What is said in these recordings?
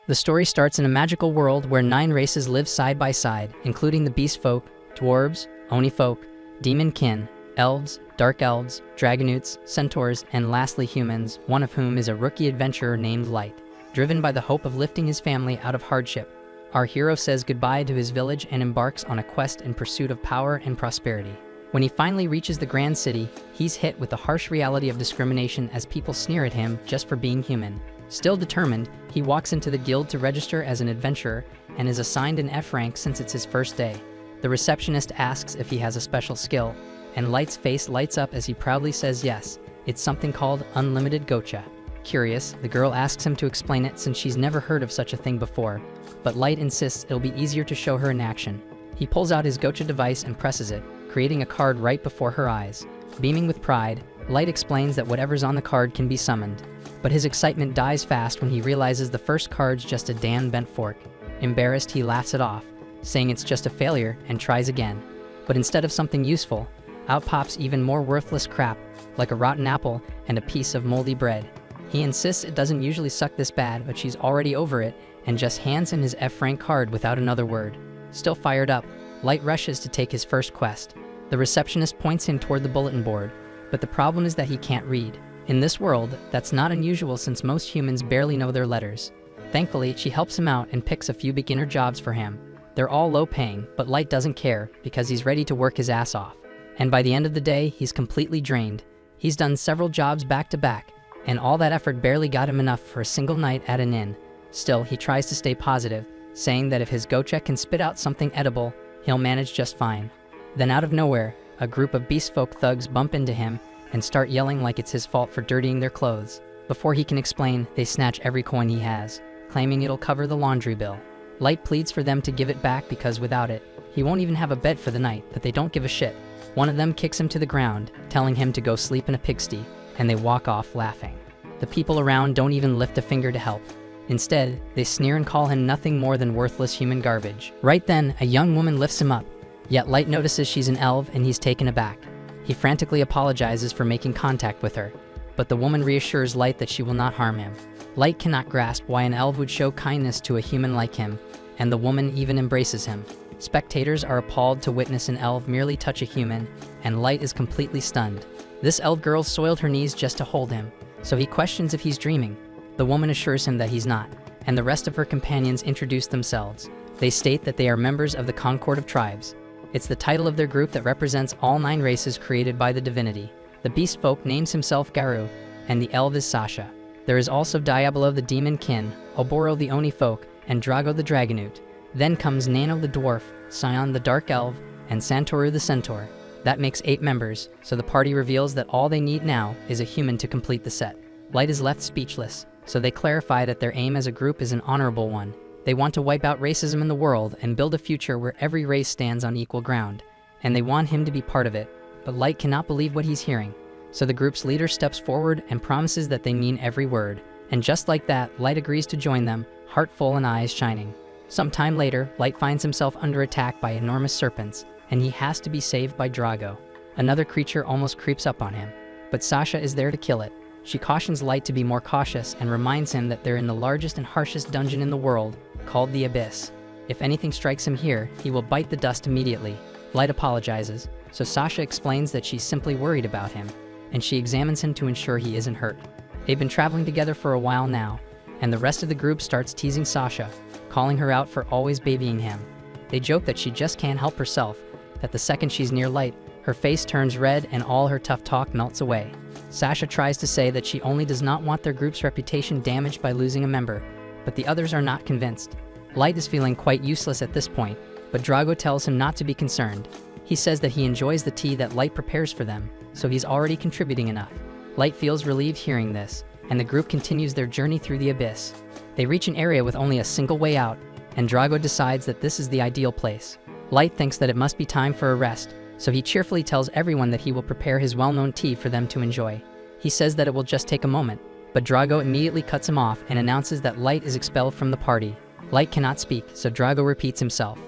The story starts in a magical world where 9 races live side by side, including the beast folk, dwarves, oni folk, demon kin, elves, dark elves, dragonutes, centaurs, and lastly humans, one of whom is a rookie adventurer named Light. Driven by the hope of lifting his family out of hardship, our hero says goodbye to his village and embarks on a quest in pursuit of power and prosperity. When he finally reaches the Grand City, he's hit with the harsh reality of discrimination as people sneer at him just for being human. Still determined, he walks into the guild to register as an adventurer and is assigned an F rank since it's his first day. The receptionist asks if he has a special skill, and Light's face lights up as he proudly says yes, it's something called unlimited gocha. Curious, the girl asks him to explain it since she's never heard of such a thing before, but Light insists it'll be easier to show her in action. He pulls out his gocha device and presses it, creating a card right before her eyes. Beaming with pride, Light explains that whatever's on the card can be summoned, but his excitement dies fast when he realizes the first card's just a damn bent fork. Embarrassed, he laughs it off, saying it's just a failure and tries again. But instead of something useful, out pops even more worthless crap, like a rotten apple and a piece of moldy bread. He insists it doesn't usually suck this bad, but she's already over it and just hands him his F rank card without another word. Still fired up, Light rushes to take his first quest. The receptionist points him toward the bulletin board, but the problem is that he can't read. In this world, that's not unusual since most humans barely know their letters. Thankfully, she helps him out and picks a few beginner jobs for him. They're all low paying, but Light doesn't care because he's ready to work his ass off. And by the end of the day, he's completely drained. He's done several jobs back to back, and all that effort barely got him enough for a single night at an inn. Still, he tries to stay positive, saying that if his gocha can spit out something edible, he'll manage just fine. Then out of nowhere, a group of beast folk thugs bump into him and start yelling like it's his fault for dirtying their clothes. Before he can explain, they snatch every coin he has, claiming it'll cover the laundry bill. Light pleads for them to give it back because without it, he won't even have a bed for the night, but they don't give a shit. One of them kicks him to the ground, telling him to go sleep in a pigsty, and they walk off laughing. The people around don't even lift a finger to help. Instead, they sneer and call him nothing more than worthless human garbage. Right then, a young woman lifts him up, yet Light notices she's an elf and he's taken aback. He frantically apologizes for making contact with her, but the woman reassures Light that she will not harm him. Light cannot grasp why an elf would show kindness to a human like him, and the woman even embraces him. Spectators are appalled to witness an elf merely touch a human, and Light is completely stunned. This elf girl soiled her knees just to hold him, so he questions if he's dreaming. The woman assures him that he's not, and the rest of her companions introduce themselves. They state that they are members of the Concord of Tribes. It's the title of their group that represents all 9 races created by the divinity. The beast folk names himself Garu, and the elf is Sasha. There is also Diablo the demon kin, Oboro the oni folk, and Drago the dragonute. Then comes Nano the dwarf, Sion the dark elf, and Santoru the centaur. That makes 8 members, so the party reveals that all they need now is a human to complete the set. Light is left speechless, so they clarify that their aim as a group is an honorable one. They want to wipe out racism in the world and build a future where every race stands on equal ground. And they want him to be part of it, but Light cannot believe what he's hearing. So the group's leader steps forward and promises that they mean every word. And just like that, Light agrees to join them, heart full and eyes shining. Some time later, Light finds himself under attack by enormous serpents, and he has to be saved by Drago. Another creature almost creeps up on him, but Sasha is there to kill it. She cautions Light to be more cautious and reminds him that they're in the largest and harshest dungeon in the world, called the Abyss. If anything strikes him here, he will bite the dust immediately. Light apologizes, so Sasha explains that she's simply worried about him, and she examines him to ensure he isn't hurt. They've been traveling together for a while now, and the rest of the group starts teasing Sasha, calling her out for always babying him. They joke that she just can't help herself, that the second she's near Light, her face turns red and all her tough talk melts away. Sasha tries to say that she only does not want their group's reputation damaged by losing a member, but the others are not convinced. Light is feeling quite useless at this point, but Drago tells him not to be concerned. He says that he enjoys the tea that Light prepares for them, so he's already contributing enough. Light feels relieved hearing this, and the group continues their journey through the abyss. They reach an area with only a single way out, and Drago decides that this is the ideal place. Light thinks that it must be time for a rest, so he cheerfully tells everyone that he will prepare his well-known tea for them to enjoy. He says that it will just take a moment, but Drago immediately cuts him off and announces that Light is expelled from the party. Light cannot speak, so Drago repeats himself.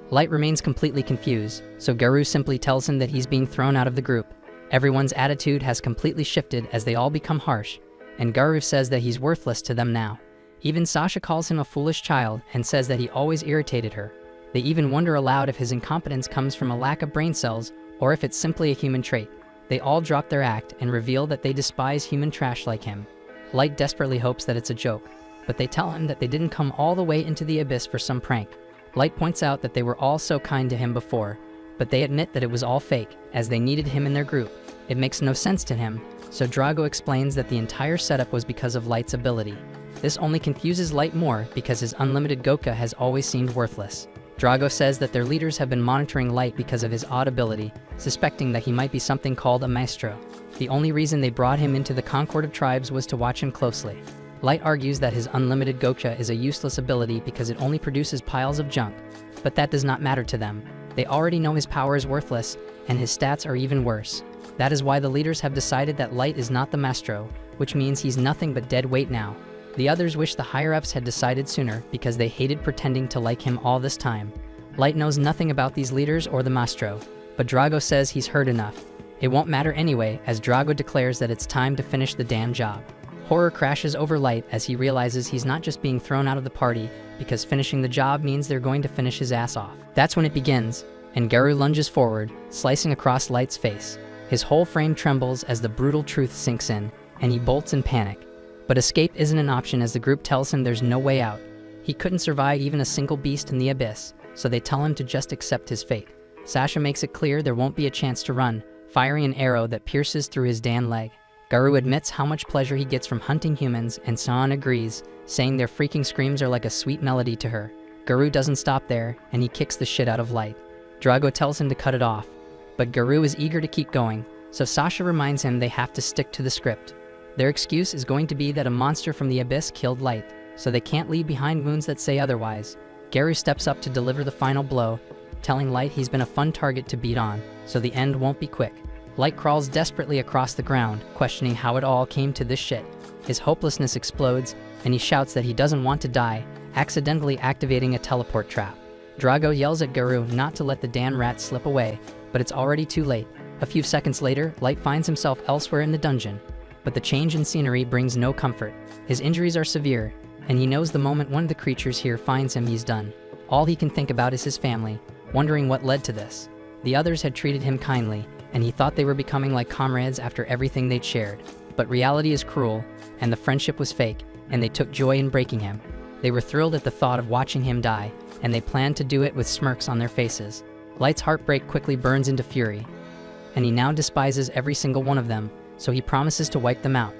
Light remains completely confused, so Garu simply tells him that he's being thrown out of the group. Everyone's attitude has completely shifted as they all become harsh, and Garu says that he's worthless to them now. Even Sasha calls him a foolish child and says that he always irritated her. They even wonder aloud if his incompetence comes from a lack of brain cells or if it's simply a human trait. They all drop their act and reveal that they despise human trash like him. Light desperately hopes that it's a joke, but they tell him that they didn't come all the way into the abyss for some prank. Light points out that they were all so kind to him before, but they admit that it was all fake, as they needed him in their group. It makes no sense to him, so Drago explains that the entire setup was because of Light's ability. This only confuses Light more because his unlimited Goka has always seemed worthless. Drago says that their leaders have been monitoring Light because of his odd ability, suspecting that he might be something called a maestro. The only reason they brought him into the Concord of Tribes was to watch him closely. Light argues that his unlimited Goka is a useless ability because it only produces piles of junk, but that does not matter to them. They already know his power is worthless, and his stats are even worse. That is why the leaders have decided that Light is not the maestro, which means he's nothing but dead weight now. The others wish the higher-ups had decided sooner because they hated pretending to like him all this time. Light knows nothing about these leaders or the maestro, but Drago says he's heard enough. It won't matter anyway, as Drago declares that it's time to finish the damn job. Horror crashes over Light as he realizes he's not just being thrown out of the party because finishing the job means they're going to finish his ass off. That's when it begins, and Garou lunges forward, slicing across Light's face. His whole frame trembles as the brutal truth sinks in, and he bolts in panic. But escape isn't an option as the group tells him there's no way out. He couldn't survive even a single beast in the abyss, so they tell him to just accept his fate. Sasha makes it clear there won't be a chance to run, firing an arrow that pierces through his damn leg. Garou admits how much pleasure he gets from hunting humans, and Saan agrees, saying their freaking screams are like a sweet melody to her. Garou doesn't stop there, and he kicks the shit out of Light. Drago tells him to cut it off, but Garou is eager to keep going, so Sasha reminds him they have to stick to the script. Their excuse is going to be that a monster from the abyss killed Light, so they can't leave behind wounds that say otherwise. Garou steps up to deliver the final blow, telling Light he's been a fun target to beat on, so the end won't be quick. Light crawls desperately across the ground, questioning how it all came to this shit. His hopelessness explodes, and he shouts that he doesn't want to die, accidentally activating a teleport trap. Drago yells at Garou not to let the damn rat slip away, but it's already too late. A few seconds later, Light finds himself elsewhere in the dungeon. But the change in scenery brings no comfort. His injuries are severe, and he knows the moment one of the creatures here finds him, he's done. All he can think about is his family, wondering what led to this. The others had treated him kindly, and he thought they were becoming like comrades after everything they'd shared. But reality is cruel, and the friendship was fake, and they took joy in breaking him. They were thrilled at the thought of watching him die, and they planned to do it with smirks on their faces. Light's heartbreak quickly burns into fury, and he now despises every single one of them, so he promises to wipe them out.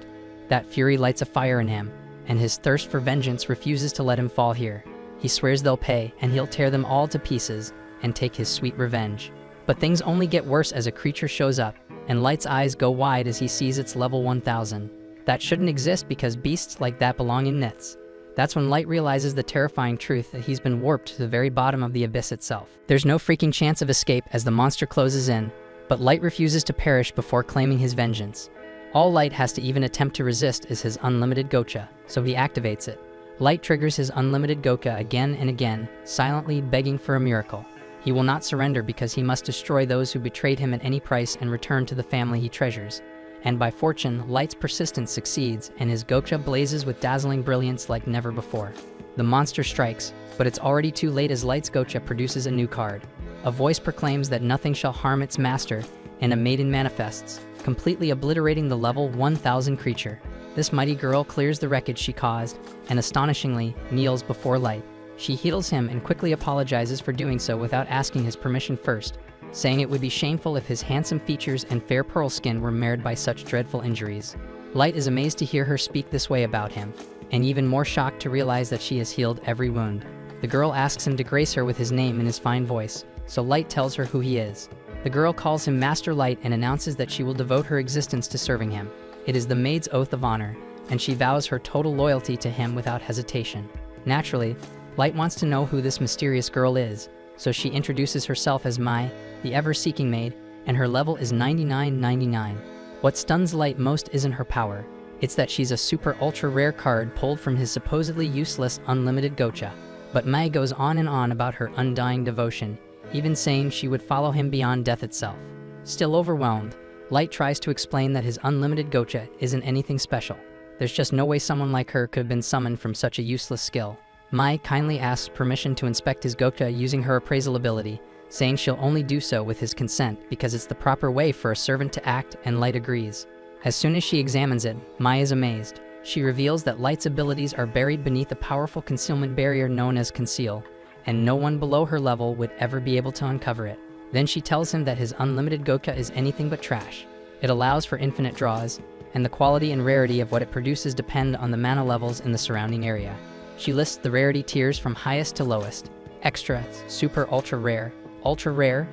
That fury lights a fire in him, and his thirst for vengeance refuses to let him fall here. He swears they'll pay, and he'll tear them all to pieces and take his sweet revenge. But things only get worse as a creature shows up, and Light's eyes go wide as he sees its level 1000. That shouldn't exist because beasts like that belong in nets. That's when Light realizes the terrifying truth that he's been warped to the very bottom of the abyss itself. There's no freaking chance of escape as the monster closes in, but Light refuses to perish before claiming his vengeance. All Light has to even attempt to resist is his unlimited Gocha, so he activates it. Light triggers his unlimited Goka again and again, silently begging for a miracle. He will not surrender because he must destroy those who betrayed him at any price and return to the family he treasures. And by fortune, Light's persistence succeeds, and his Gocha blazes with dazzling brilliance like never before. The monster strikes, but it's already too late as Light's Gocha produces a new card. A voice proclaims that nothing shall harm its master, and a maiden manifests, completely obliterating the level 1000 creature. This mighty girl clears the wreckage she caused, and astonishingly, kneels before Light. She heals him and quickly apologizes for doing so without asking his permission first, saying it would be shameful if his handsome features and fair pearl skin were marred by such dreadful injuries. Light is amazed to hear her speak this way about him, and even more shocked to realize that she has healed every wound. The girl asks him to grace her with his name in his fine voice, so Light tells her who he is. The girl calls him Master Light and announces that she will devote her existence to serving him. It is the maid's oath of honor, and she vows her total loyalty to him without hesitation. Naturally, Light wants to know who this mysterious girl is, so she introduces herself as Mai, the ever-seeking maid, and her level is 9999. What stuns Light most isn't her power, it's that she's a super ultra rare card pulled from his supposedly useless unlimited Gocha. But Mai goes on and on about her undying devotion, even saying she would follow him beyond death itself. Still overwhelmed, Light tries to explain that his unlimited Gocha isn't anything special. There's just no way someone like her could have been summoned from such a useless skill. Mai kindly asks permission to inspect his Goka using her appraisal ability, saying she'll only do so with his consent because it's the proper way for a servant to act, and Light agrees. As soon as she examines it, Mai is amazed. She reveals that Light's abilities are buried beneath a powerful concealment barrier known as Conceal, and no one below her level would ever be able to uncover it. Then she tells him that his unlimited Goka is anything but trash. It allows for infinite draws, and the quality and rarity of what it produces depend on the mana levels in the surrounding area. She lists the rarity tiers from highest to lowest: extra, super, ultra rare,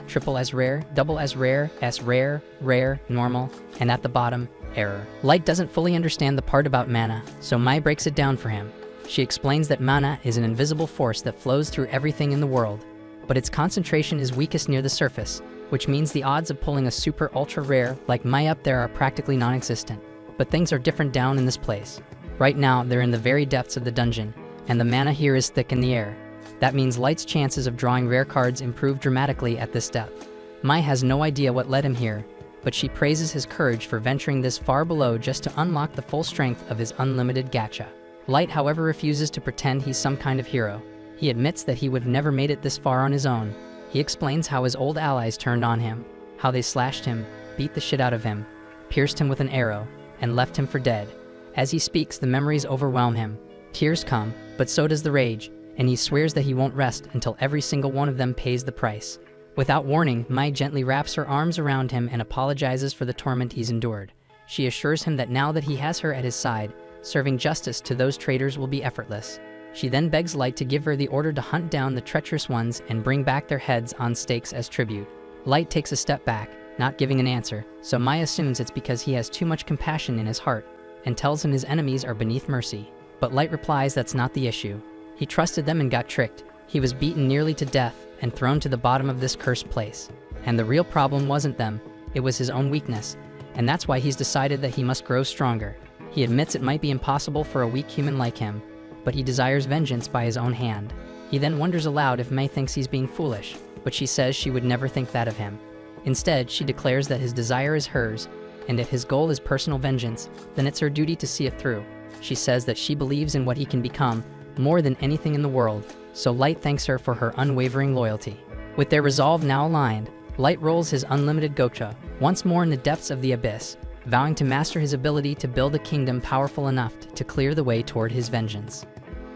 triple as rare, double as rare, S rare, rare, normal, and at the bottom, error. Light doesn't fully understand the part about mana, so Mai breaks it down for him. She explains that mana is an invisible force that flows through everything in the world, but its concentration is weakest near the surface, which means the odds of pulling a super ultra rare like Mai up there are practically non-existent. But things are different down in this place. Right now, they're in the very depths of the dungeon, and the mana here is thick in the air. That means Light's chances of drawing rare cards improve dramatically at this depth. Mai has no idea what led him here, but she praises his courage for venturing this far below just to unlock the full strength of his unlimited gacha. Light, however, refuses to pretend he's some kind of hero. He admits that he would have never made it this far on his own. He explains how his old allies turned on him, how they slashed him, beat the shit out of him, pierced him with an arrow, and left him for dead. As he speaks, the memories overwhelm him. Tears come, but so does the rage, and he swears that he won't rest until every single one of them pays the price. Without warning, Mai gently wraps her arms around him and apologizes for the torment he's endured. She assures him that now that he has her at his side, serving justice to those traitors will be effortless. She then begs Light to give her the order to hunt down the treacherous ones and bring back their heads on stakes as tribute. Light takes a step back, not giving an answer, so Mai assumes it's because he has too much compassion in his heart, and tells him his enemies are beneath mercy. But Light replies that's not the issue. He trusted them and got tricked. He was beaten nearly to death and thrown to the bottom of this cursed place. And the real problem wasn't them, it was his own weakness, and that's why he's decided that he must grow stronger. He admits it might be impossible for a weak human like him, but he desires vengeance by his own hand. He then wonders aloud if Mai thinks he's being foolish, but she says she would never think that of him. Instead, she declares that his desire is hers, and if his goal is personal vengeance, then it's her duty to see it through. She says that she believes in what he can become more than anything in the world, so Light thanks her for her unwavering loyalty. With their resolve now aligned, Light rolls his unlimited Gocha once more in the depths of the abyss, vowing to master his ability to build a kingdom powerful enough to clear the way toward his vengeance.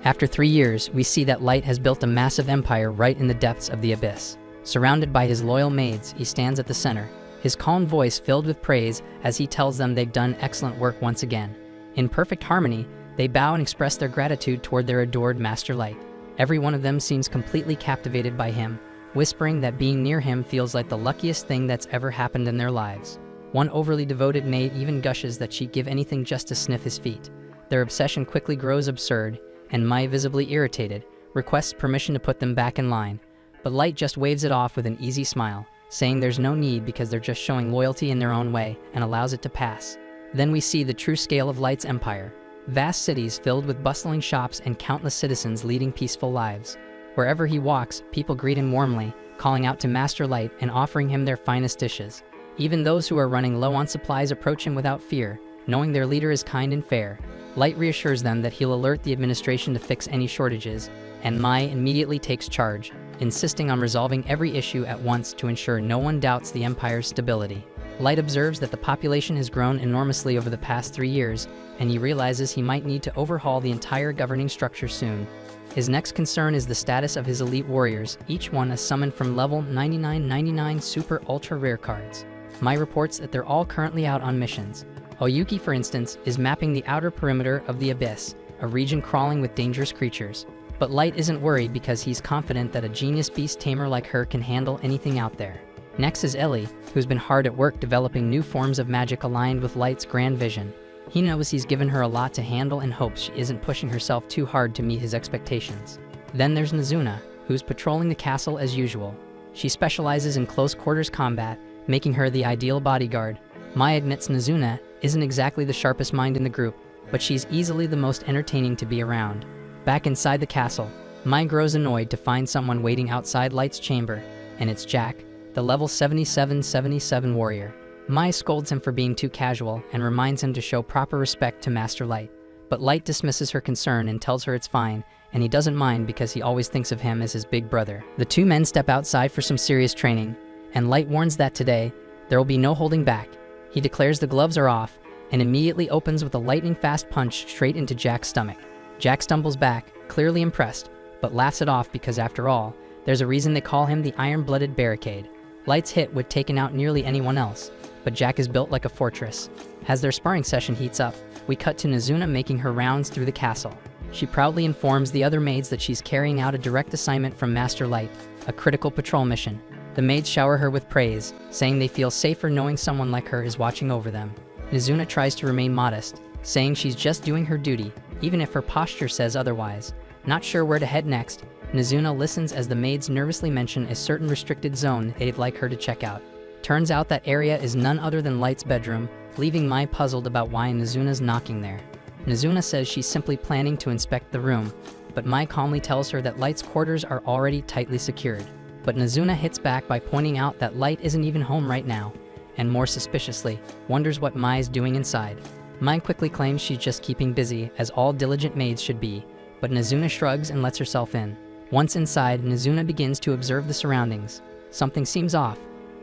After 3 years, we see that Light has built a massive empire right in the depths of the abyss. Surrounded by his loyal maids, he stands at the center, his calm voice filled with praise as he tells them they've done excellent work once again. In perfect harmony, they bow and express their gratitude toward their adored Master Light. Every one of them seems completely captivated by him, whispering that being near him feels like the luckiest thing that's ever happened in their lives. One overly devoted maid even gushes that she'd give anything just to sniff his feet. Their obsession quickly grows absurd, and Mai, visibly irritated, requests permission to put them back in line. But Light just waves it off with an easy smile, saying there's no need because they're just showing loyalty in their own way, and allows it to pass. Then we see the true scale of Light's empire. Vast cities filled with bustling shops and countless citizens leading peaceful lives. Wherever he walks, people greet him warmly, calling out to Master Light and offering him their finest dishes. Even those who are running low on supplies approach him without fear, knowing their leader is kind and fair. Light reassures them that he'll alert the administration to fix any shortages, and Mai immediately takes charge, insisting on resolving every issue at once to ensure no one doubts the Empire's stability. Light observes that the population has grown enormously over the past 3 years, and he realizes he might need to overhaul the entire governing structure soon. His next concern is the status of his elite warriors, each one a summon from level 9999 super ultra rare cards. Mai reports that they're all currently out on missions. Oyuki, for instance, is mapping the outer perimeter of the Abyss, a region crawling with dangerous creatures. But Light isn't worried because he's confident that a genius beast tamer like her can handle anything out there. Next is Ellie, who's been hard at work developing new forms of magic aligned with Light's grand vision. He knows he's given her a lot to handle and hopes she isn't pushing herself too hard to meet his expectations. Then there's Nazuna, who's patrolling the castle as usual. She specializes in close quarters combat, making her the ideal bodyguard. Mai admits Nazuna isn't exactly the sharpest mind in the group, but she's easily the most entertaining to be around. Back inside the castle, Mai grows annoyed to find someone waiting outside Light's chamber, and it's Jack, the level 77 warrior. Mai scolds him for being too casual and reminds him to show proper respect to Master Light. But Light dismisses her concern and tells her it's fine, and he doesn't mind because he always thinks of him as his big brother. The two men step outside for some serious training, and Light warns that today, there will be no holding back. He declares the gloves are off, and immediately opens with a lightning-fast punch straight into Jack's stomach. Jack stumbles back, clearly impressed, but laughs it off because after all, there's a reason they call him the Iron-Blooded Barricade. Light's hit would taken out nearly anyone else, but Jack is built like a fortress. As their sparring session heats up, we cut to Nizuna making her rounds through the castle. She proudly informs the other maids that she's carrying out a direct assignment from Master Light, a critical patrol mission. The maids shower her with praise, saying they feel safer knowing someone like her is watching over them. Nizuna tries to remain modest, saying she's just doing her duty, even if her posture says otherwise. Not sure where to head next, Nizuna listens as the maids nervously mention a certain restricted zone they'd like her to check out. Turns out that area is none other than Light's bedroom, leaving Mai puzzled about why Nizuna's knocking there. Nizuna says she's simply planning to inspect the room, but Mai calmly tells her that Light's quarters are already tightly secured. But Nizuna hits back by pointing out that Light isn't even home right now, and more suspiciously, wonders what Mai's doing inside. Mai quickly claims she's just keeping busy, as all diligent maids should be, but Nizuna shrugs and lets herself in. Once inside, Nizuna begins to observe the surroundings. Something seems off.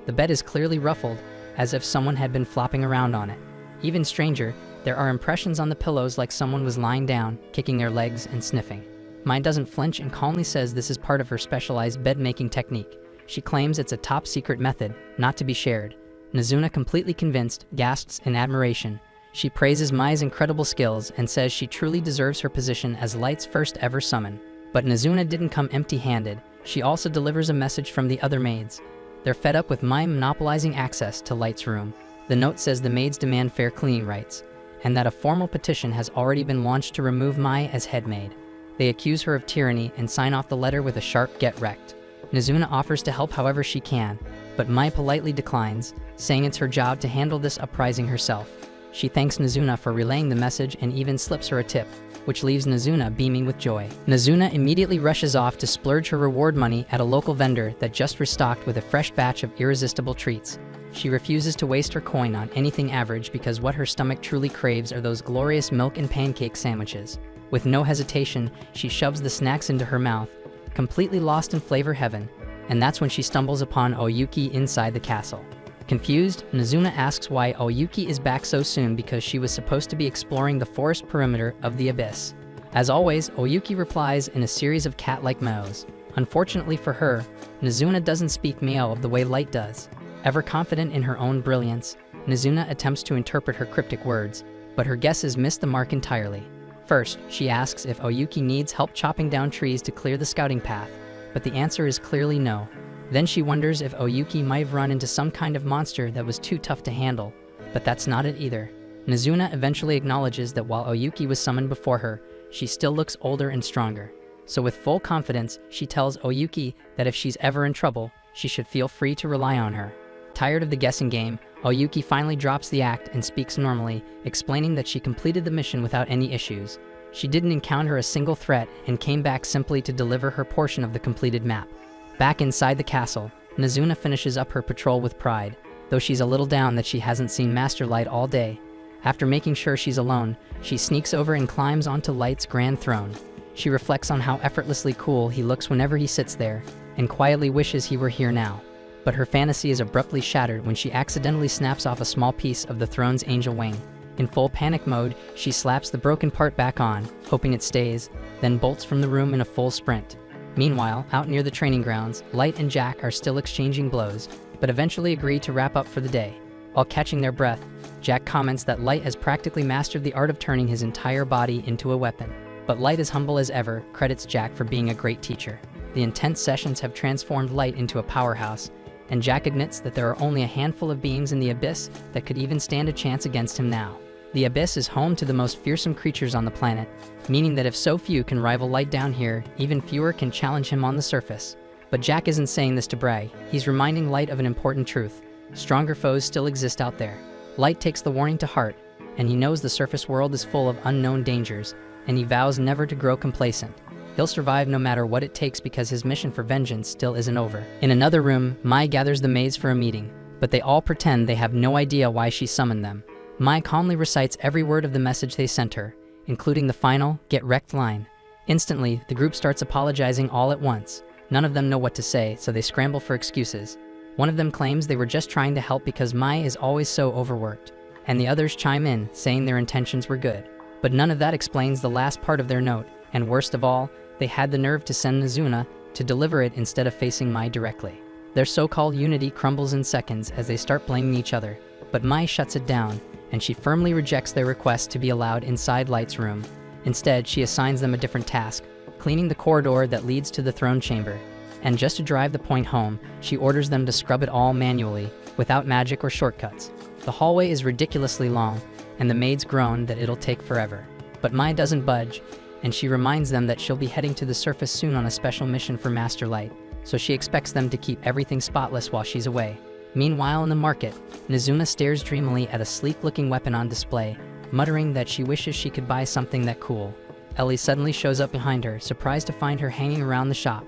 The bed is clearly ruffled, as if someone had been flopping around on it. Even stranger, there are impressions on the pillows like someone was lying down, kicking their legs and sniffing. Mai doesn't flinch and calmly says this is part of her specialized bed-making technique. She claims it's a top-secret method, not to be shared. Nizuna, completely convinced, gasps in admiration. She praises Mai's incredible skills and says she truly deserves her position as Light's first ever summon. But Nizuna didn't come empty-handed. She also delivers a message from the other maids. They're fed up with Mai monopolizing access to Light's room. The note says the maids demand fair cleaning rights, and that a formal petition has already been launched to remove Mai as head maid. They accuse her of tyranny and sign off the letter with a sharp "get wrecked." Nizuna offers to help however she can, but Mai politely declines, saying it's her job to handle this uprising herself. She thanks Nizuna for relaying the message and even slips her a tip, which leaves Nizuna beaming with joy. Nizuna immediately rushes off to splurge her reward money at a local vendor that just restocked with a fresh batch of irresistible treats. She refuses to waste her coin on anything average because what her stomach truly craves are those glorious milk and pancake sandwiches. With no hesitation, she shoves the snacks into her mouth, completely lost in flavor heaven, and that's when she stumbles upon Oyuki inside the castle. Confused, Nizuna asks why Oyuki is back so soon because she was supposed to be exploring the forest perimeter of the abyss. As always, Oyuki replies in a series of cat-like meows. Unfortunately for her, Nizuna doesn't speak meow the way Light does. Ever confident in her own brilliance, Nizuna attempts to interpret her cryptic words, but her guesses miss the mark entirely. First, she asks if Oyuki needs help chopping down trees to clear the scouting path, but the answer is clearly no. Then she wonders if Oyuki might have run into some kind of monster that was too tough to handle, but that's not it either. Nizuna eventually acknowledges that while Oyuki was summoned before her, she still looks older and stronger. So with full confidence, she tells Oyuki that if she's ever in trouble, she should feel free to rely on her. Tired of the guessing game, Oyuki finally drops the act and speaks normally, explaining that she completed the mission without any issues. She didn't encounter a single threat and came back simply to deliver her portion of the completed map. Back inside the castle, Nizuna finishes up her patrol with pride, though she's a little down that she hasn't seen Master Light all day. After making sure she's alone, she sneaks over and climbs onto Light's grand throne. She reflects on how effortlessly cool he looks whenever he sits there, and quietly wishes he were here now. But her fantasy is abruptly shattered when she accidentally snaps off a small piece of the throne's angel wing. In full panic mode, she slaps the broken part back on, hoping it stays, then bolts from the room in a full sprint. Meanwhile, out near the training grounds, Light and Jack are still exchanging blows, but eventually agree to wrap up for the day. While catching their breath, Jack comments that Light has practically mastered the art of turning his entire body into a weapon. But Light, as humble as ever, credits Jack for being a great teacher. The intense sessions have transformed Light into a powerhouse, and Jack admits that there are only a handful of beings in the Abyss that could even stand a chance against him now. The Abyss is home to the most fearsome creatures on the planet, meaning that if so few can rival Light down here, even fewer can challenge him on the surface. But Jack isn't saying this to brag. He's reminding Light of an important truth. Stronger foes still exist out there. Light takes the warning to heart, and he knows the surface world is full of unknown dangers, and he vows never to grow complacent. He'll survive no matter what it takes because his mission for vengeance still isn't over. In another room, Mai gathers the maids for a meeting, but they all pretend they have no idea why she summoned them. Mai calmly recites every word of the message they sent her, including the final, "Get wrecked" line. Instantly, the group starts apologizing all at once. None of them know what to say, so they scramble for excuses. One of them claims they were just trying to help because Mai is always so overworked, and the others chime in, saying their intentions were good. But none of that explains the last part of their note, and worst of all, they had the nerve to send Nizuna to deliver it instead of facing Mai directly. Their so-called unity crumbles in seconds as they start blaming each other, but Mai shuts it down, and she firmly rejects their request to be allowed inside Light's room. Instead, she assigns them a different task, cleaning the corridor that leads to the throne chamber. And just to drive the point home, she orders them to scrub it all manually, without magic or shortcuts. The hallway is ridiculously long, and the maids groan that it'll take forever. But Mai doesn't budge, and she reminds them that she'll be heading to the surface soon on a special mission for Master Light, so she expects them to keep everything spotless while she's away. Meanwhile, in the market, Nizuna stares dreamily at a sleek-looking weapon on display, muttering that she wishes she could buy something that cool. Ellie suddenly shows up behind her, surprised to find her hanging around the shop.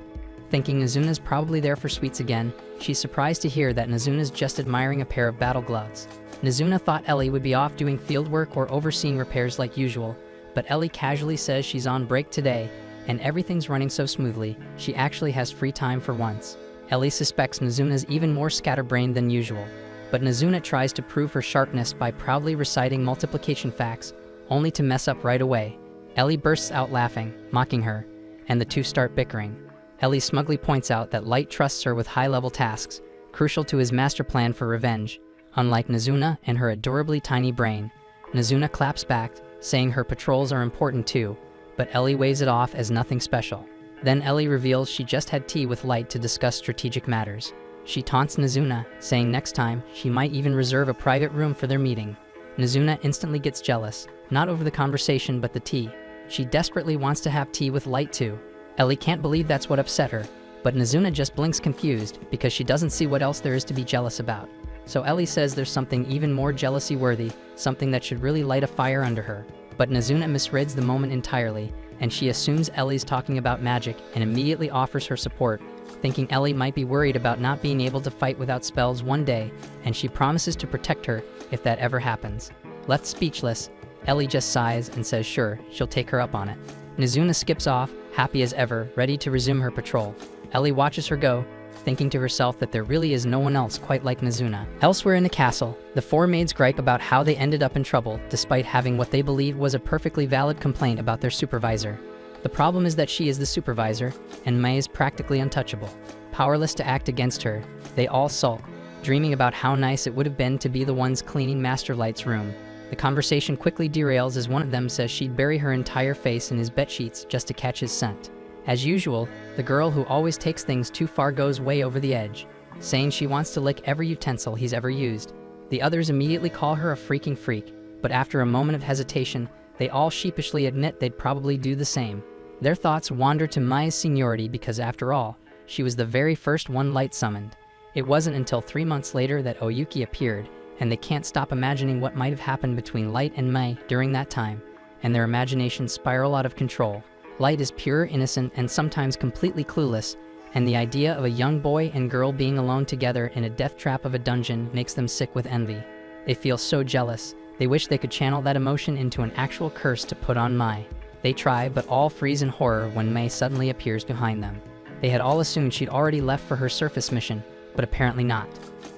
Thinking Nizuna's probably there for sweets again, she's surprised to hear that Nizuna's just admiring a pair of battle gloves. Nizuna thought Ellie would be off doing field work or overseeing repairs like usual, but Ellie casually says she's on break today, and everything's running so smoothly, she actually has free time for once. Ellie suspects Nizuna's even more scatterbrained than usual, but Nizuna tries to prove her sharpness by proudly reciting multiplication facts, only to mess up right away. Ellie bursts out laughing, mocking her, and the two start bickering. Ellie smugly points out that Light trusts her with high-level tasks, crucial to his master plan for revenge. Unlike Nizuna and her adorably tiny brain, Nizuna claps back, saying her patrols are important too, but Ellie waves it off as nothing special. Then Ellie reveals she just had tea with Light to discuss strategic matters. She taunts Nizuna, saying next time she might even reserve a private room for their meeting. Nizuna instantly gets jealous, not over the conversation but the tea. She desperately wants to have tea with Light too. Ellie can't believe that's what upset her, but Nizuna just blinks confused because she doesn't see what else there is to be jealous about. So Ellie says there's something even more jealousy-worthy, something that should really light a fire under her. But Nizuna misreads the moment entirely, and she assumes Ellie's talking about magic and immediately offers her support, thinking Ellie might be worried about not being able to fight without spells one day, and she promises to protect her if that ever happens. Left speechless, Ellie just sighs and says sure, she'll take her up on it. Nizuna skips off, happy as ever, ready to resume her patrol. Ellie watches her go, thinking to herself that there really is no one else quite like Nizuna. Elsewhere in the castle, the four maids gripe about how they ended up in trouble despite having what they believe was a perfectly valid complaint about their supervisor. The problem is that she is the supervisor, and Mai is practically untouchable. Powerless to act against her, they all sulk, dreaming about how nice it would have been to be the ones cleaning Master Light's room. The conversation quickly derails as one of them says she'd bury her entire face in his bedsheets just to catch his scent. As usual, the girl who always takes things too far goes way over the edge, saying she wants to lick every utensil he's ever used. The others immediately call her a freaking freak, but after a moment of hesitation, they all sheepishly admit they'd probably do the same. Their thoughts wander to Mai's seniority because after all, she was the very first one Light summoned. It wasn't until 3 months later that Oyuki appeared, and they can't stop imagining what might have happened between Light and Mai during that time, and their imaginations spiral out of control. Light is pure, innocent, and sometimes completely clueless, and the idea of a young boy and girl being alone together in a death trap of a dungeon makes them sick with envy. They feel so jealous, they wish they could channel that emotion into an actual curse to put on Mai. They try, but all freeze in horror when Mai suddenly appears behind them. They had all assumed she'd already left for her surface mission, but apparently not.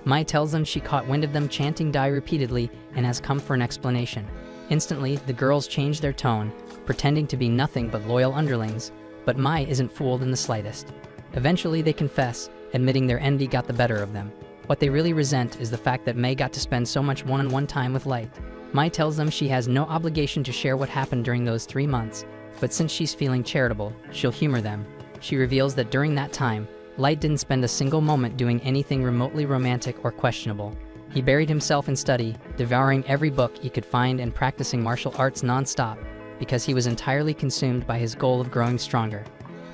Mai tells them she caught wind of them chanting die repeatedly and has come for an explanation. Instantly, the girls change their tone, pretending to be nothing but loyal underlings, but Mai isn't fooled in the slightest. Eventually they confess, admitting their envy got the better of them. What they really resent is the fact that Mai got to spend so much one-on-one time with Light. Mai tells them she has no obligation to share what happened during those 3 months, but since she's feeling charitable, she'll humor them. She reveals that during that time, Light didn't spend a single moment doing anything remotely romantic or questionable. He buried himself in study, devouring every book he could find and practicing martial arts non-stop, because he was entirely consumed by his goal of growing stronger.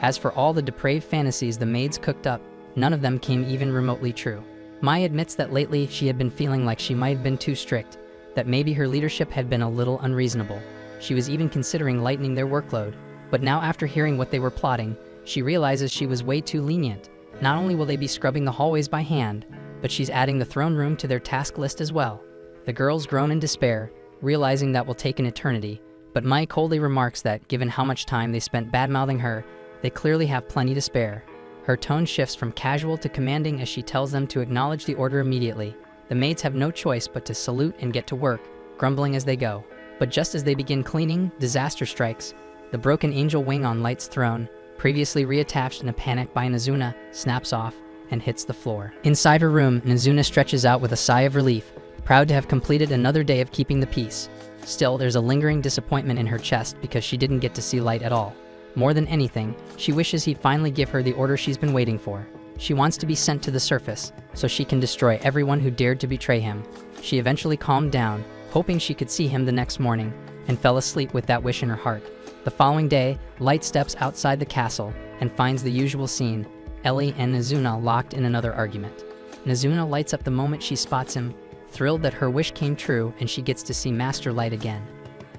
As for all the depraved fantasies the maids cooked up, none of them came even remotely true. Mai admits that lately she had been feeling like she might have been too strict, that maybe her leadership had been a little unreasonable. She was even considering lightening their workload, but now after hearing what they were plotting, she realizes she was way too lenient. Not only will they be scrubbing the hallways by hand, but she's adding the throne room to their task list as well. The girls groan in despair, realizing that will take an eternity, But Mai coldly remarks that, given how much time they spent bad-mouthing her, they clearly have plenty to spare. Her tone shifts from casual to commanding as she tells them to acknowledge the order immediately. The maids have no choice but to salute and get to work, grumbling as they go. But just as they begin cleaning, disaster strikes. The broken angel wing on Light's throne, previously reattached in a panic by Nazuna, snaps off and hits the floor. Inside her room, Nazuna stretches out with a sigh of relief, proud to have completed another day of keeping the peace. Still, there's a lingering disappointment in her chest because she didn't get to see Light at all. More than anything, she wishes he'd finally give her the order she's been waiting for. She wants to be sent to the surface, so she can destroy everyone who dared to betray him. She eventually calmed down, hoping she could see him the next morning, and fell asleep with that wish in her heart. The following day, Light steps outside the castle and finds the usual scene, Ellie and Nazuna locked in another argument. Nazuna lights up the moment she spots him, thrilled that her wish came true and she gets to see Master Light again.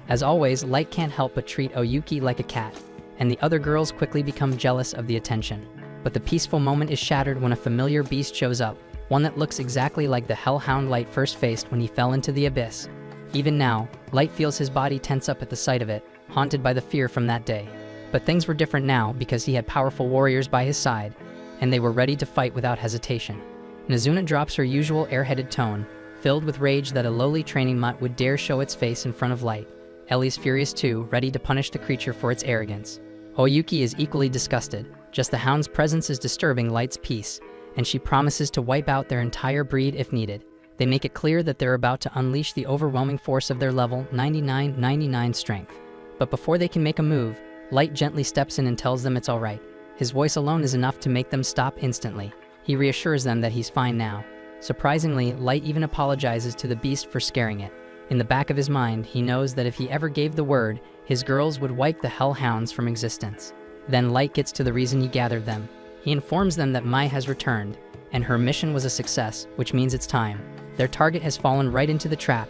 As always, Light can't help but treat Oyuki like a cat, and the other girls quickly become jealous of the attention. But the peaceful moment is shattered when a familiar beast shows up, one that looks exactly like the hellhound Light first faced when he fell into the abyss. Even now, Light feels his body tense up at the sight of it, haunted by the fear from that day. But things were different now because he had powerful warriors by his side, and they were ready to fight without hesitation. Nazuna drops her usual airheaded tone, filled with rage that a lowly training mutt would dare show its face in front of Light. Ellie's furious too, ready to punish the creature for its arrogance. Oyuki is equally disgusted, just the hound's presence is disturbing Light's peace, and she promises to wipe out their entire breed if needed. They make it clear that they're about to unleash the overwhelming force of their level 99 strength. But before they can make a move, Light gently steps in and tells them it's alright. His voice alone is enough to make them stop instantly. He reassures them that he's fine now. Surprisingly, Light even apologizes to the beast for scaring it. In the back of his mind, he knows that if he ever gave the word, his girls would wipe the hellhounds from existence. Then Light gets to the reason he gathered them. He informs them that Mai has returned, and her mission was a success, which means it's time. Their target has fallen right into the trap,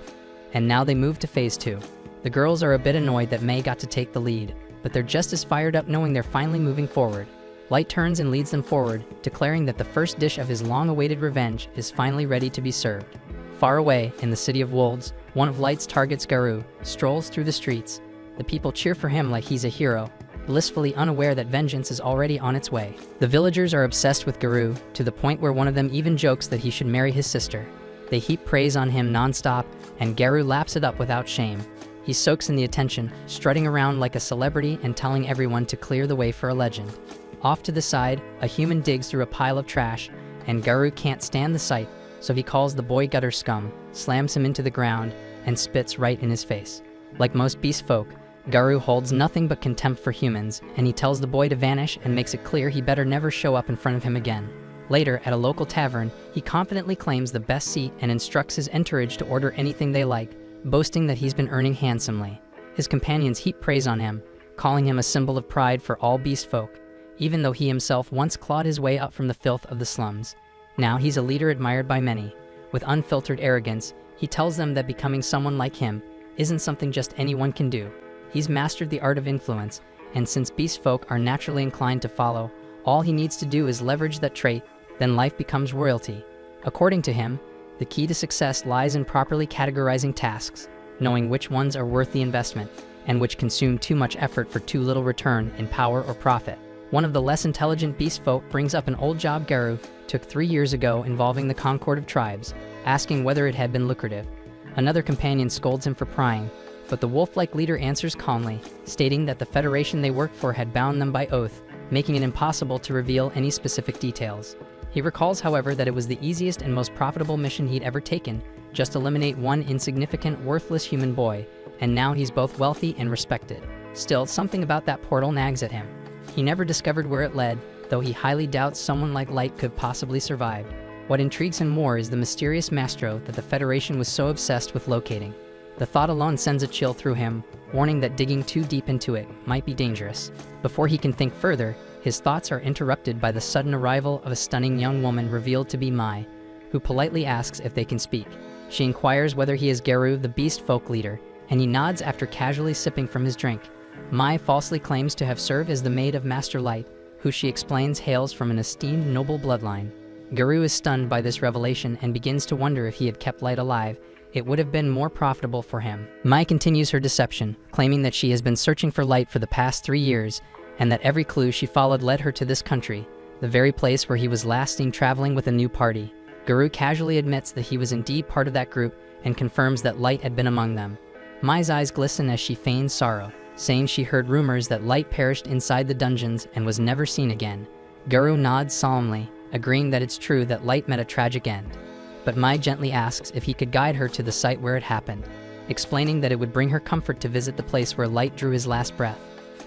and now they move to phase 2. The girls are a bit annoyed that Mai got to take the lead, but they're just as fired up knowing they're finally moving forward. Light turns and leads them forward, declaring that the first dish of his long-awaited revenge is finally ready to be served. Far away, in the city of Wolves, one of Light's targets, Garou, strolls through the streets. The people cheer for him like he's a hero, blissfully unaware that vengeance is already on its way. The villagers are obsessed with Garou, to the point where one of them even jokes that he should marry his sister. They heap praise on him non-stop, and Garou laps it up without shame. He soaks in the attention, strutting around like a celebrity and telling everyone to clear the way for a legend. Off to the side, a human digs through a pile of trash, and Garou can't stand the sight, so he calls the boy gutter scum, slams him into the ground, and spits right in his face. Like most beast folk, Garou holds nothing but contempt for humans, and he tells the boy to vanish and makes it clear he better never show up in front of him again. Later, at a local tavern, he confidently claims the best seat and instructs his entourage to order anything they like, boasting that he's been earning handsomely. His companions heap praise on him, calling him a symbol of pride for all beast folk, even though he himself once clawed his way up from the filth of the slums. Now he's a leader admired by many. With unfiltered arrogance, he tells them that becoming someone like him isn't something just anyone can do. He's mastered the art of influence, and since beast folk are naturally inclined to follow, all he needs to do is leverage that trait, then life becomes royalty. According to him, the key to success lies in properly categorizing tasks, knowing which ones are worth the investment, and which consume too much effort for too little return in power or profit. One of the less intelligent beast folk brings up an old job Garou took 3 years ago involving the Concord of Tribes, asking whether it had been lucrative. Another companion scolds him for prying, but the wolf-like leader answers calmly, stating that the federation they worked for had bound them by oath, making it impossible to reveal any specific details. He recalls, however, that it was the easiest and most profitable mission he'd ever taken, just eliminate one insignificant, worthless human boy, and now he's both wealthy and respected. Still, something about that portal nags at him. He never discovered where it led, though he highly doubts someone like Light could possibly survive. What intrigues him more is the mysterious Mastro that the Federation was so obsessed with locating. The thought alone sends a chill through him, warning that digging too deep into it might be dangerous. Before he can think further, his thoughts are interrupted by the sudden arrival of a stunning young woman revealed to be Mai, who politely asks if they can speak. She inquires whether he is Garou, the beast folk leader, and he nods after casually sipping from his drink. Mai falsely claims to have served as the maid of Master Light, who she explains hails from an esteemed noble bloodline. Garou is stunned by this revelation and begins to wonder if he had kept Light alive, it would have been more profitable for him. Mai continues her deception, claiming that she has been searching for light for the past 3 years, and that every clue she followed led her to this country, the very place where he was last seen traveling with a new party. Garou casually admits that he was indeed part of that group and confirms that Light had been among them. Mai's eyes glisten as she feigns sorrow, saying she heard rumors that Light perished inside the dungeons and was never seen again. Garou nods solemnly, agreeing that it's true that Light met a tragic end. But Mai gently asks if he could guide her to the site where it happened, explaining that it would bring her comfort to visit the place where Light drew his last breath.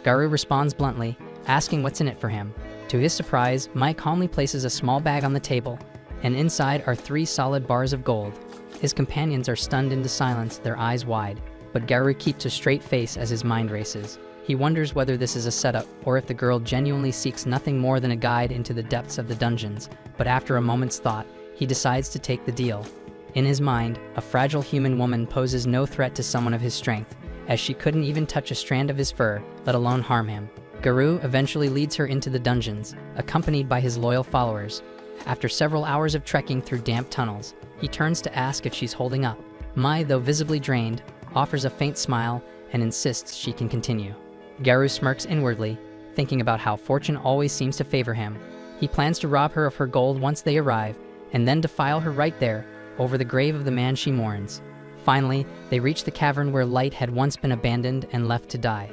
Garou responds bluntly, asking what's in it for him. To his surprise, Mai calmly places a small bag on the table, and inside are 3 solid bars of gold. His companions are stunned into silence, their eyes wide, but Garou keeps a straight face as his mind races. He wonders whether this is a setup or if the girl genuinely seeks nothing more than a guide into the depths of the dungeons, but after a moment's thought, he decides to take the deal. In his mind, a fragile human woman poses no threat to someone of his strength, as she couldn't even touch a strand of his fur, let alone harm him. Garou eventually leads her into the dungeons, accompanied by his loyal followers. After several hours of trekking through damp tunnels, he turns to ask if she's holding up. Mai, though visibly drained, offers a faint smile and insists she can continue. Garou smirks inwardly, thinking about how fortune always seems to favor him. He plans to rob her of her gold once they arrive, and then defile her right there, over the grave of the man she mourns. Finally, they reach the cavern where Light had once been abandoned and left to die.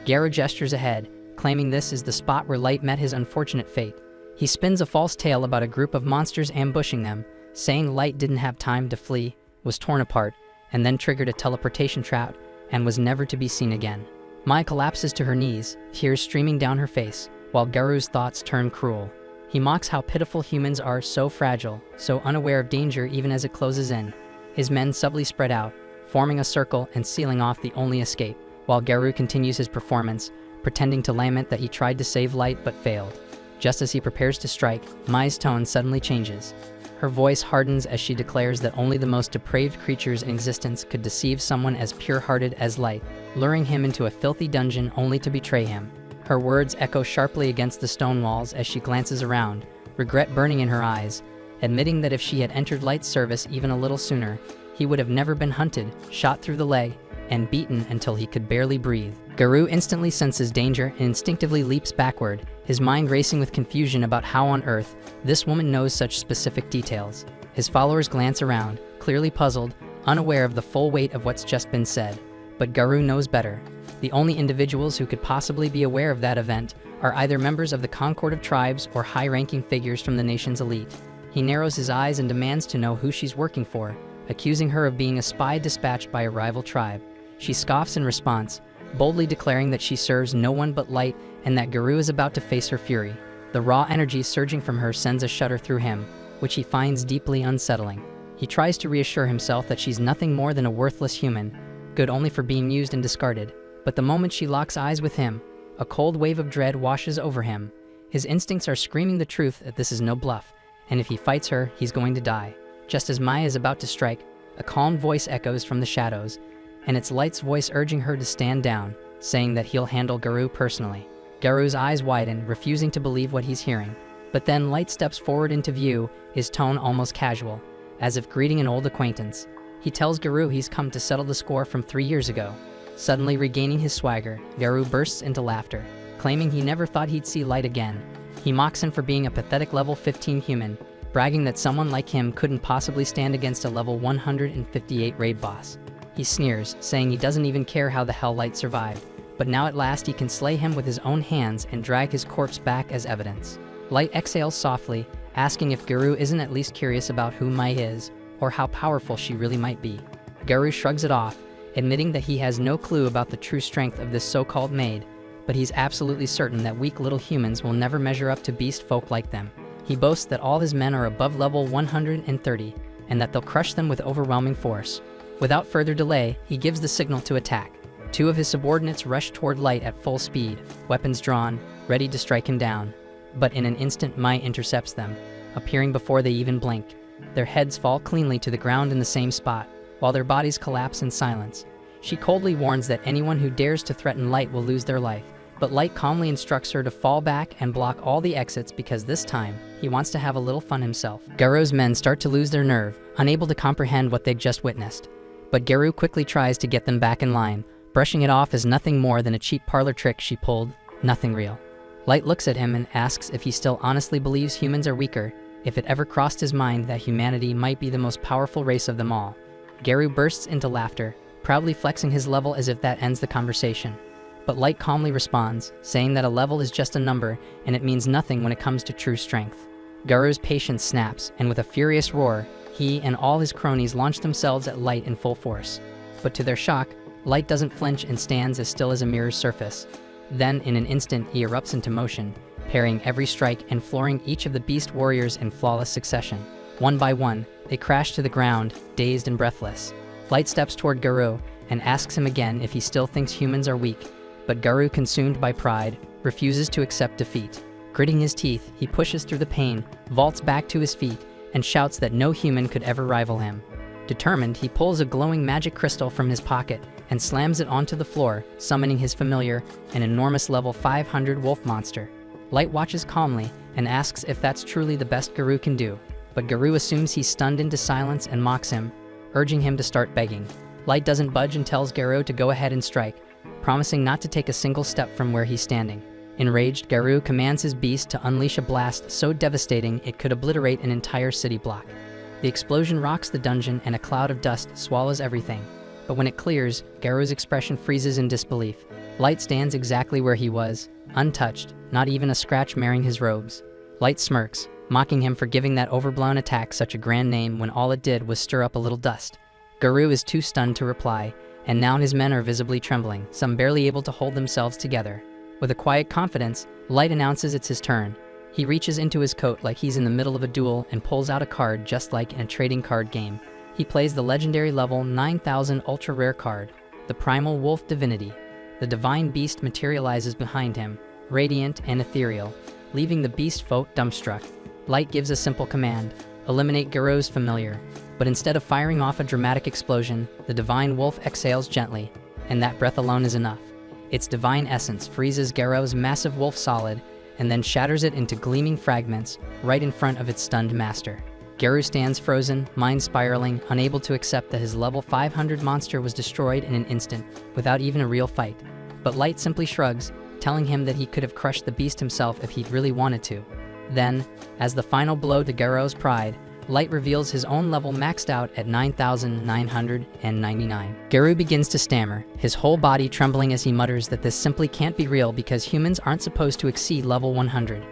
Garou gestures ahead, claiming this is the spot where Light met his unfortunate fate. He spins a false tale about a group of monsters ambushing them, saying Light didn't have time to flee, was torn apart, and then triggered a teleportation trap, and was never to be seen again. Mai collapses to her knees, tears streaming down her face, while Garou's thoughts turn cruel. He mocks how pitiful humans are, so fragile, so unaware of danger even as it closes in. His men subtly spread out, forming a circle and sealing off the only escape, while Garou continues his performance, pretending to lament that he tried to save Light but failed. Just as he prepares to strike, Mai's tone suddenly changes. Her voice hardens as she declares that only the most depraved creatures in existence could deceive someone as pure-hearted as Light, luring him into a filthy dungeon only to betray him. Her words echo sharply against the stone walls as she glances around, regret burning in her eyes, admitting that if she had entered Light's service even a little sooner, he would have never been hunted, shot through the leg, and beaten until he could barely breathe. Garou instantly senses danger and instinctively leaps backward, his mind racing with confusion about how on earth this woman knows such specific details. His followers glance around, clearly puzzled, unaware of the full weight of what's just been said. But Garou knows better. The only individuals who could possibly be aware of that event are either members of the Concord of Tribes or high-ranking figures from the nation's elite. He narrows his eyes and demands to know who she's working for, accusing her of being a spy dispatched by a rival tribe. She scoffs in response, boldly declaring that she serves no one but Light and that Garou is about to face her fury. The raw energy surging from her sends a shudder through him, which he finds deeply unsettling. He tries to reassure himself that she's nothing more than a worthless human, good only for being used and discarded. But the moment she locks eyes with him, a cold wave of dread washes over him. His instincts are screaming the truth that this is no bluff, and if he fights her, he's going to die. Just as Mai is about to strike, a calm voice echoes from the shadows, and it's Light's voice urging her to stand down, saying that he'll handle Garou personally. Garou's eyes widen, refusing to believe what he's hearing. But then Light steps forward into view, his tone almost casual, as if greeting an old acquaintance. He tells Garou he's come to settle the score from 3 years ago. Suddenly regaining his swagger, Garou bursts into laughter, claiming he never thought he'd see Light again. He mocks him for being a pathetic level 15 human, bragging that someone like him couldn't possibly stand against a level 158 raid boss. He sneers, saying he doesn't even care how the hell Light survived, but now at last he can slay him with his own hands and drag his corpse back as evidence. Light exhales softly, asking if Garou isn't at least curious about who Mai is, or how powerful she really might be. Garou shrugs it off, admitting that he has no clue about the true strength of this so-called maid, but he's absolutely certain that weak little humans will never measure up to beast folk like them. He boasts that all his men are above level 130, and that they'll crush them with overwhelming force. Without further delay, he gives the signal to attack. 2 of his subordinates rush toward Light at full speed, weapons drawn, ready to strike him down. But in an instant, Mai intercepts them, appearing before they even blink. Their heads fall cleanly to the ground in the same spot, while their bodies collapse in silence. She coldly warns that anyone who dares to threaten Light will lose their life, but Light calmly instructs her to fall back and block all the exits because this time, he wants to have a little fun himself. Garou's men start to lose their nerve, unable to comprehend what they'd just witnessed. But Garou quickly tries to get them back in line, brushing it off as nothing more than a cheap parlor trick she pulled, nothing real. Light looks at him and asks if he still honestly believes humans are weaker, if it ever crossed his mind that humanity might be the most powerful race of them all. Garou bursts into laughter, proudly flexing his level as if that ends the conversation. But Light calmly responds, saying that a level is just a number and it means nothing when it comes to true strength. Garou's patience snaps, and with a furious roar, he and all his cronies launch themselves at Light in full force. But to their shock, Light doesn't flinch and stands as still as a mirror's surface. Then, in an instant, he erupts into motion, parrying every strike and flooring each of the beast warriors in flawless succession. One by one, they crash to the ground, dazed and breathless. Light steps toward Garou and asks him again if he still thinks humans are weak, but Garou, consumed by pride, refuses to accept defeat. Gritting his teeth, he pushes through the pain, vaults back to his feet, and shouts that no human could ever rival him. Determined, he pulls a glowing magic crystal from his pocket and slams it onto the floor, summoning his familiar, an enormous level 500 wolf monster. Light watches calmly and asks if that's truly the best Garou can do, but Garou assumes he's stunned into silence and mocks him, urging him to start begging. Light doesn't budge and tells Garou to go ahead and strike, promising not to take a single step from where he's standing. Enraged, Garou commands his beast to unleash a blast so devastating it could obliterate an entire city block. The explosion rocks the dungeon and a cloud of dust swallows everything. But when it clears, Garou's expression freezes in disbelief. Light stands exactly where he was, untouched, not even a scratch marring his robes. Light smirks, mocking him for giving that overblown attack such a grand name when all it did was stir up a little dust. Garou is too stunned to reply, and now his men are visibly trembling, some barely able to hold themselves together. With a quiet confidence, Light announces it's his turn. He reaches into his coat like he's in the middle of a duel and pulls out a card just like in a trading card game. He plays the legendary level 9000 ultra-rare card, the Primal Wolf Divinity. The divine beast materializes behind him, radiant and ethereal, leaving the beast folk dumbstruck. Light gives a simple command, eliminate Garou's familiar. But instead of firing off a dramatic explosion, the divine wolf exhales gently, and that breath alone is enough. Its divine essence freezes Garou's massive wolf solid, and then shatters it into gleaming fragments right in front of its stunned master. Garou stands frozen, mind spiraling, unable to accept that his level 500 monster was destroyed in an instant, without even a real fight. But Light simply shrugs, telling him that he could have crushed the beast himself if he'd really wanted to. Then, as the final blow to Garou's pride, Light reveals his own level maxed out at 9,999. Garou begins to stammer, his whole body trembling as he mutters that this simply can't be real because humans aren't supposed to exceed level 100.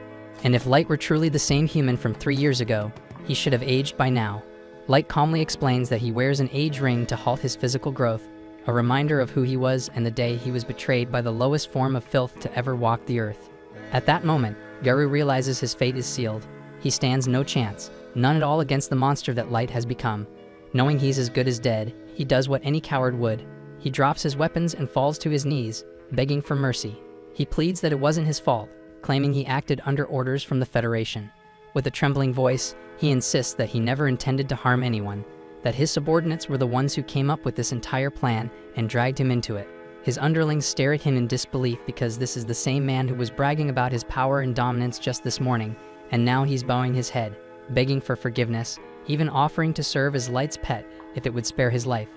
And if Light were truly the same human from 3 years ago, he should have aged by now. Light calmly explains that he wears an age ring to halt his physical growth, a reminder of who he was and the day he was betrayed by the lowest form of filth to ever walk the earth. At that moment, Garou realizes his fate is sealed. He stands no chance, none at all against the monster that Light has become. Knowing he's as good as dead, he does what any coward would. He drops his weapons and falls to his knees, begging for mercy. He pleads that it wasn't his fault, claiming he acted under orders from the Federation. With a trembling voice, he insists that he never intended to harm anyone, that his subordinates were the ones who came up with this entire plan and dragged him into it. His underlings stare at him in disbelief because this is the same man who was bragging about his power and dominance just this morning, and now he's bowing his head, begging for forgiveness, even offering to serve as Light's pet if it would spare his life.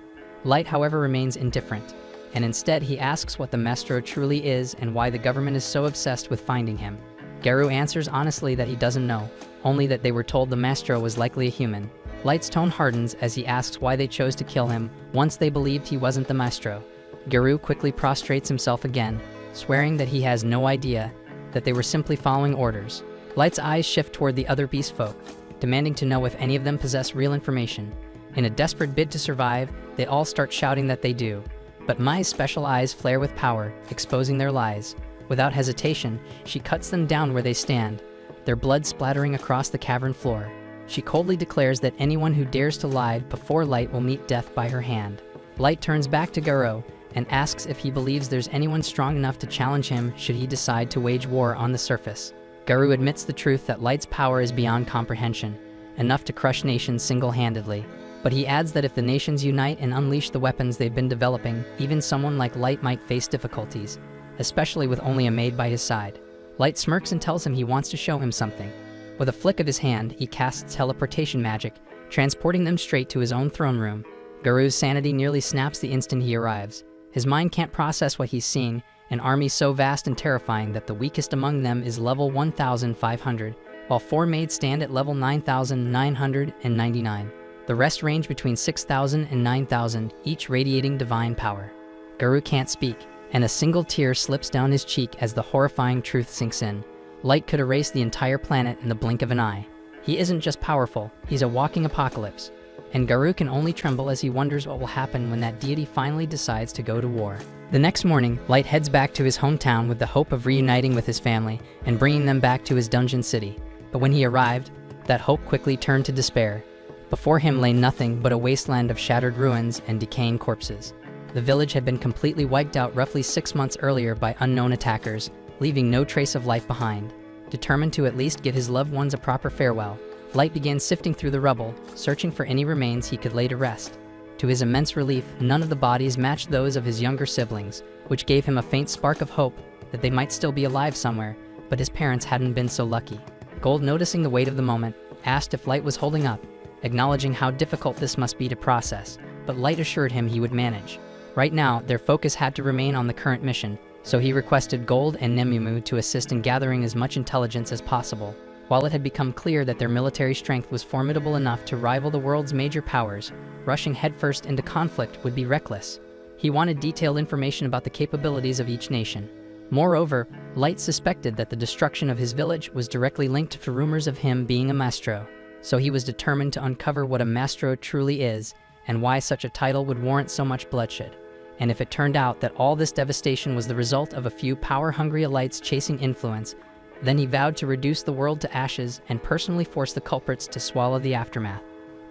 Light, however, remains indifferent, and instead he asks what the Maestro truly is and why the government is so obsessed with finding him. Garou answers honestly that he doesn't know, only that they were told the Maestro was likely a human. Light's tone hardens as he asks why they chose to kill him once they believed he wasn't the Maestro. Garou quickly prostrates himself again, swearing that he has no idea, that they were simply following orders. Light's eyes shift toward the other beast folk, demanding to know if any of them possess real information. In a desperate bid to survive, they all start shouting that they do. But Mai's special eyes flare with power, exposing their lies. Without hesitation, she cuts them down where they stand, their blood splattering across the cavern floor. She coldly declares that anyone who dares to lie before Light will meet death by her hand. Light turns back to Garou and asks if he believes there's anyone strong enough to challenge him should he decide to wage war on the surface. Garou admits the truth that Light's power is beyond comprehension, enough to crush nations single-handedly. But he adds that if the nations unite and unleash the weapons they've been developing, even someone like Light might face difficulties. especially with only a maid by his side. Light smirks and tells him he wants to show him something. With a flick of his hand, he casts teleportation magic, transporting them straight to his own throne room. Garu's sanity nearly snaps the instant he arrives. His mind can't process what he's seeing, an army so vast and terrifying that the weakest among them is level 1,500, while 4 maids stand at level 9,999. The rest range between 6,000 and 9,000, each radiating divine power. Garu can't speak, and a single tear slips down his cheek as the horrifying truth sinks in. Light could erase the entire planet in the blink of an eye. He isn't just powerful, he's a walking apocalypse. And Garu can only tremble as he wonders what will happen when that deity finally decides to go to war. The next morning, Light heads back to his hometown with the hope of reuniting with his family and bringing them back to his dungeon city. But when he arrived, that hope quickly turned to despair. Before him lay nothing but a wasteland of shattered ruins and decaying corpses. The village had been completely wiped out roughly 6 months earlier by unknown attackers, leaving no trace of life behind. Determined to at least give his loved ones a proper farewell, Light began sifting through the rubble, searching for any remains he could lay to rest. To his immense relief, none of the bodies matched those of his younger siblings, which gave him a faint spark of hope that they might still be alive somewhere, but his parents hadn't been so lucky. Gold, noticing the weight of the moment, asked if Light was holding up, acknowledging how difficult this must be to process, but Light assured him he would manage. Right now, their focus had to remain on the current mission, so he requested Gold and Nemumu to assist in gathering as much intelligence as possible. While it had become clear that their military strength was formidable enough to rival the world's major powers, rushing headfirst into conflict would be reckless. He wanted detailed information about the capabilities of each nation. Moreover, Light suspected that the destruction of his village was directly linked to rumors of him being a maestro, so he was determined to uncover what a maestro truly is and why such a title would warrant so much bloodshed. And if it turned out that all this devastation was the result of a few power-hungry elites chasing influence, then he vowed to reduce the world to ashes and personally force the culprits to swallow the aftermath.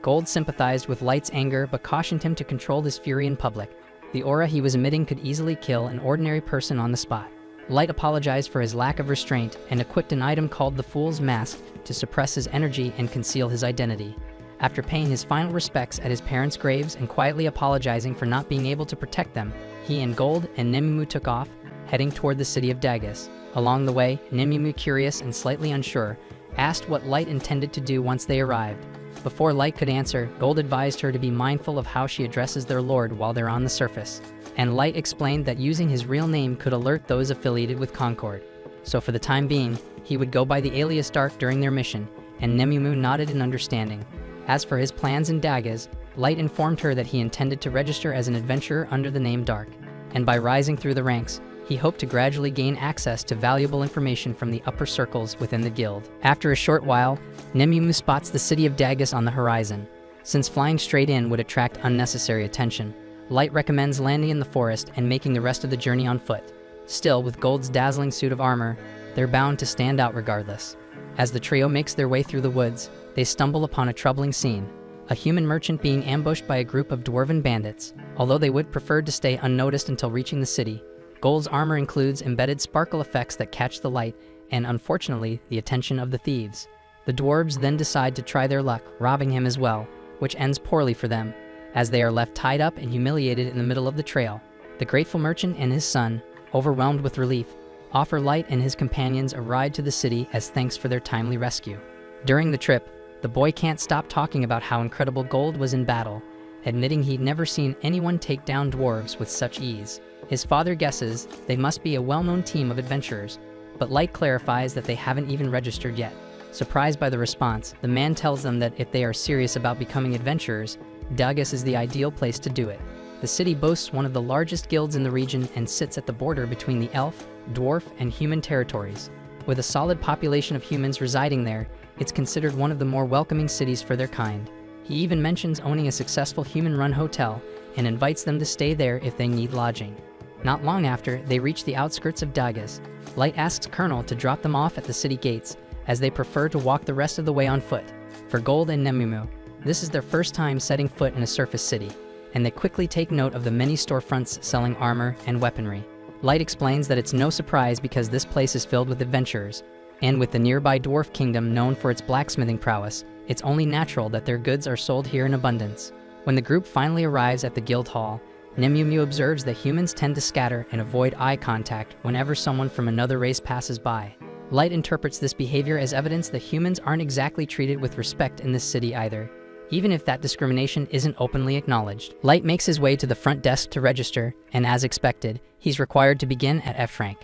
Gold sympathized with Light's anger but cautioned him to control his fury in public. The aura he was emitting could easily kill an ordinary person on the spot. Light apologized for his lack of restraint and equipped an item called the Fool's Mask to suppress his energy and conceal his identity. After paying his final respects at his parents' graves and quietly apologizing for not being able to protect them, he and Gold and Nemumu took off, heading toward the city of Dagus. Along the way, Nemumu, curious and slightly unsure, asked what Light intended to do once they arrived. Before Light could answer, Gold advised her to be mindful of how she addresses their lord while they're on the surface. And Light explained that using his real name could alert those affiliated with Concord. So for the time being, he would go by the alias Dark during their mission, and Nemumu nodded in understanding. As for his plans in Dagas, Light informed her that he intended to register as an adventurer under the name Dark, and by rising through the ranks, he hoped to gradually gain access to valuable information from the upper circles within the guild. After a short while, Nemumu spots the city of Dagus on the horizon. Since flying straight in would attract unnecessary attention, Light recommends landing in the forest and making the rest of the journey on foot. Still, with Gold's dazzling suit of armor, they're bound to stand out regardless. As the trio makes their way through the woods, they stumble upon a troubling scene. A human merchant being ambushed by a group of dwarven bandits. Although they would prefer to stay unnoticed until reaching the city, Gold's armor includes embedded sparkle effects that catch the light and, unfortunately, the attention of the thieves. The dwarves then decide to try their luck, robbing him as well, which ends poorly for them, as they are left tied up and humiliated in the middle of the trail. The grateful merchant and his son, overwhelmed with relief, offer Light and his companions a ride to the city as thanks for their timely rescue. During the trip, the boy can't stop talking about how incredible Gold was in battle, admitting he'd never seen anyone take down dwarves with such ease. His father guesses they must be a well-known team of adventurers, but Light clarifies that they haven't even registered yet. Surprised by the response, the man tells them that if they are serious about becoming adventurers, Dagus is the ideal place to do it. The city boasts one of the largest guilds in the region and sits at the border between the elf, dwarf, and human territories. With a solid population of humans residing there, it's considered one of the more welcoming cities for their kind. He even mentions owning a successful human-run hotel and invites them to stay there if they need lodging. Not long after, they reach the outskirts of Dagas. Light asks Colonel to drop them off at the city gates, as they prefer to walk the rest of the way on foot. For Gold and Nemumu, this is their first time setting foot in a surface city, and they quickly take note of the many storefronts selling armor and weaponry. Light explains that it's no surprise because this place is filled with adventurers, and with the nearby dwarf kingdom known for its blacksmithing prowess, it's only natural that their goods are sold here in abundance. When the group finally arrives at the guild hall, Nemumu observes that humans tend to scatter and avoid eye contact whenever someone from another race passes by. Light interprets this behavior as evidence that humans aren't exactly treated with respect in this city either, even if that discrimination isn't openly acknowledged. Light makes his way to the front desk to register, and as expected, he's required to begin at F rank.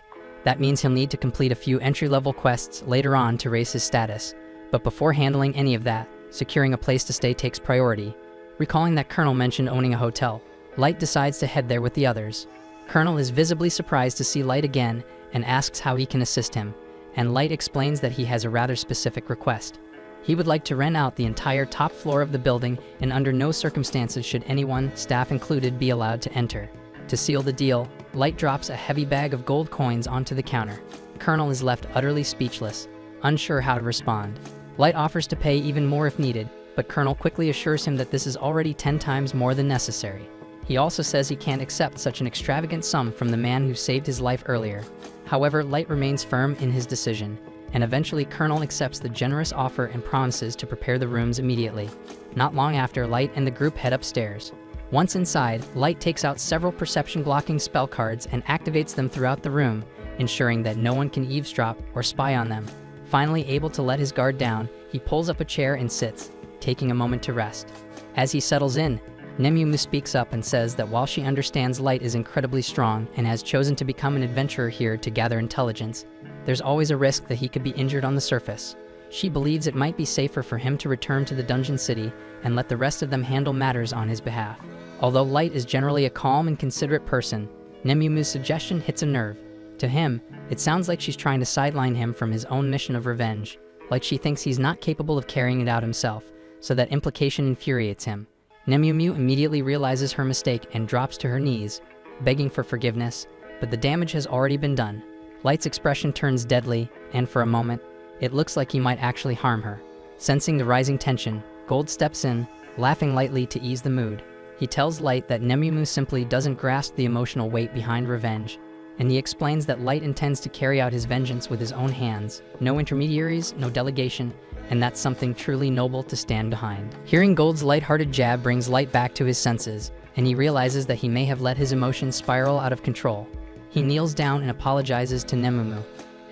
That means he'll need to complete a few entry-level quests later on to raise his status. But before handling any of that, securing a place to stay takes priority. Recalling that Colonel mentioned owning a hotel, Light decides to head there with the others. Colonel is visibly surprised to see Light again and asks how he can assist him, and Light explains that he has a rather specific request. He would like to rent out the entire top floor of the building, and under no circumstances should anyone, staff included, be allowed to enter. To seal the deal, Light drops a heavy bag of gold coins onto the counter. Colonel is left utterly speechless, unsure how to respond. Light offers to pay even more if needed, but Colonel quickly assures him that this is already 10 times more than necessary. He also says he can't accept such an extravagant sum from the man who saved his life earlier. However, Light remains firm in his decision, and eventually Colonel accepts the generous offer and promises to prepare the rooms immediately. Not long after, Light and the group head upstairs. Once inside, Light takes out several perception-blocking spell cards and activates them throughout the room, ensuring that no one can eavesdrop or spy on them. Finally able to let his guard down, he pulls up a chair and sits, taking a moment to rest. As he settles in, Nemumu speaks up and says that while she understands Light is incredibly strong and has chosen to become an adventurer here to gather intelligence, there's always a risk that he could be injured on the surface. She believes it might be safer for him to return to the dungeon city and let the rest of them handle matters on his behalf. Although Light is generally a calm and considerate person, Nemumu's suggestion hits a nerve. To him, it sounds like she's trying to sideline him from his own mission of revenge, like she thinks he's not capable of carrying it out himself, so that implication infuriates him. Nemumu immediately realizes her mistake and drops to her knees, begging for forgiveness, but the damage has already been done. Light's expression turns deadly, and for a moment, it looks like he might actually harm her. Sensing the rising tension, Gold steps in, laughing lightly to ease the mood. He tells Light that Nemumu simply doesn't grasp the emotional weight behind revenge, and he explains that Light intends to carry out his vengeance with his own hands, no intermediaries, no delegation, and that's something truly noble to stand behind. Hearing Gold's light-hearted jab brings Light back to his senses, and he realizes that he may have let his emotions spiral out of control. He kneels down and apologizes to Nemumu,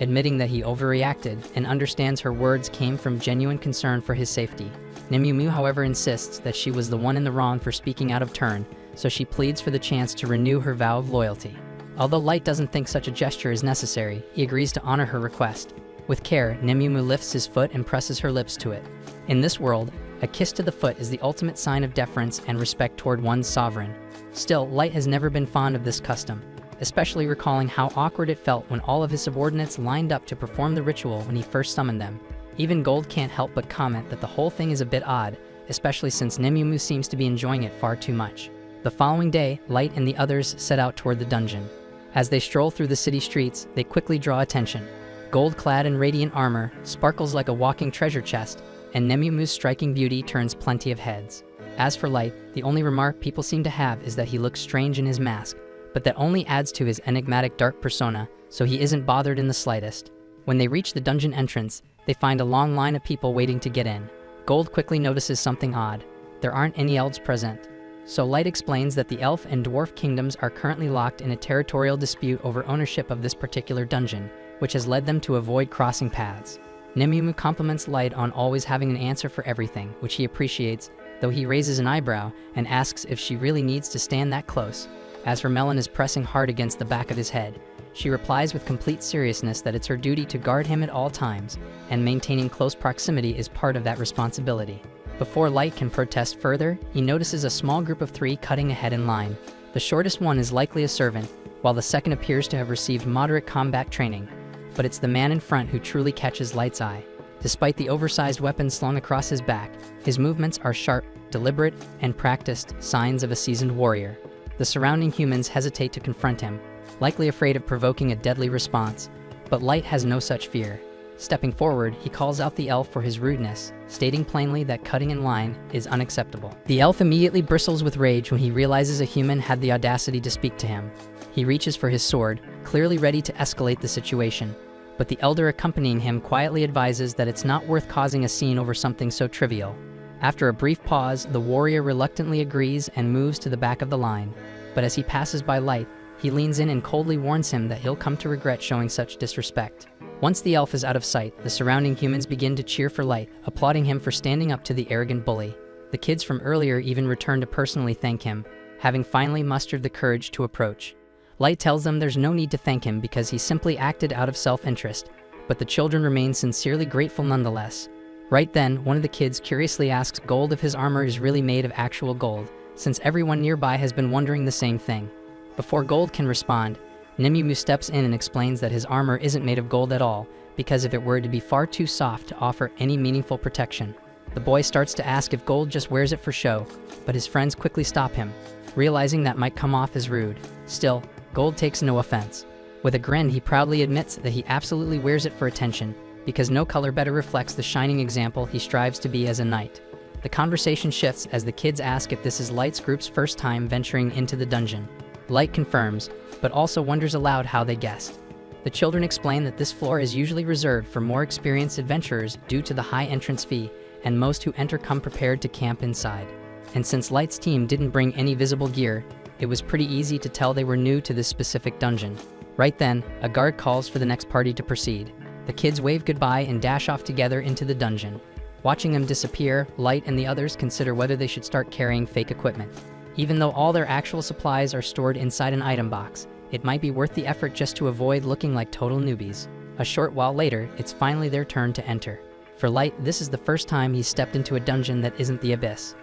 admitting that he overreacted and understands her words came from genuine concern for his safety. Nemumu, however, insists that she was the one in the wrong for speaking out of turn, so she pleads for the chance to renew her vow of loyalty. Although Light doesn't think such a gesture is necessary, he agrees to honor her request. With care, Nemumu lifts his foot and presses her lips to it. In this world, a kiss to the foot is the ultimate sign of deference and respect toward one's sovereign. Still, Light has never been fond of this custom, especially recalling how awkward it felt when all of his subordinates lined up to perform the ritual when he first summoned them. Even Gold can't help but comment that the whole thing is a bit odd, especially since Nemumu seems to be enjoying it far too much. The following day, Light and the others set out toward the dungeon. As they stroll through the city streets, they quickly draw attention. Gold, clad in radiant armor, sparkles like a walking treasure chest, and Nemumu's striking beauty turns plenty of heads. As for Light, the only remark people seem to have is that he looks strange in his mask, but that only adds to his enigmatic dark persona, so he isn't bothered in the slightest. When they reach the dungeon entrance, they find a long line of people waiting to get in. Gold quickly notices something odd. There aren't any elves present. So Light explains that the elf and dwarf kingdoms are currently locked in a territorial dispute over ownership of this particular dungeon, which has led them to avoid crossing paths. Nemumu compliments Light on always having an answer for everything, which he appreciates, though he raises an eyebrow and asks if she really needs to stand that close. As her melon is pressing hard against the back of his head, she replies with complete seriousness that it's her duty to guard him at all times, and maintaining close proximity is part of that responsibility. Before Light can protest further, he notices a small group of 3 cutting ahead in line. The shortest one is likely a servant, while the second appears to have received moderate combat training. But it's the man in front who truly catches Light's eye. Despite the oversized weapon slung across his back, his movements are sharp, deliberate, and practiced, signs of a seasoned warrior. The surrounding humans hesitate to confront him, likely afraid of provoking a deadly response, but Light has no such fear. Stepping forward, he calls out the elf for his rudeness, stating plainly that cutting in line is unacceptable. The elf immediately bristles with rage when he realizes a human had the audacity to speak to him. He reaches for his sword, clearly ready to escalate the situation, but the elder accompanying him quietly advises that it's not worth causing a scene over something so trivial. After a brief pause, the warrior reluctantly agrees and moves to the back of the line. but as he passes by Light, he leans in and coldly warns him that he'll come to regret showing such disrespect. Once the elf is out of sight, the surrounding humans begin to cheer for Light, applauding him for standing up to the arrogant bully. The kids from earlier even return to personally thank him, having finally mustered the courage to approach. Light tells them there's no need to thank him because he simply acted out of self-interest, but the children remain sincerely grateful nonetheless. Right then, one of the kids curiously asks Gold if his armor is really made of actual gold, since everyone nearby has been wondering the same thing. Before Gold can respond, Nimue steps in and explains that his armor isn't made of gold at all, because if it were to be far too soft to offer any meaningful protection. The boy starts to ask if Gold just wears it for show, but his friends quickly stop him, realizing that might come off as rude. Still, Gold takes no offense. With a grin, he proudly admits that he absolutely wears it for attention, because no color better reflects the shining example he strives to be as a knight. The conversation shifts as the kids ask if this is Light's group's first time venturing into the dungeon. Light confirms, but also wonders aloud how they guessed. The children explain that this floor is usually reserved for more experienced adventurers due to the high entrance fee, and most who enter come prepared to camp inside. And since Light's team didn't bring any visible gear, it was pretty easy to tell they were new to this specific dungeon. Right then, a guard calls for the next party to proceed. The kids wave goodbye and dash off together into the dungeon. Watching them disappear, Light and the others consider whether they should start carrying fake equipment. Even though all their actual supplies are stored inside an item box, it might be worth the effort just to avoid looking like total newbies. A short while later, it's finally their turn to enter. For Light, this is the first time he's stepped into a dungeon that isn't the Abyss.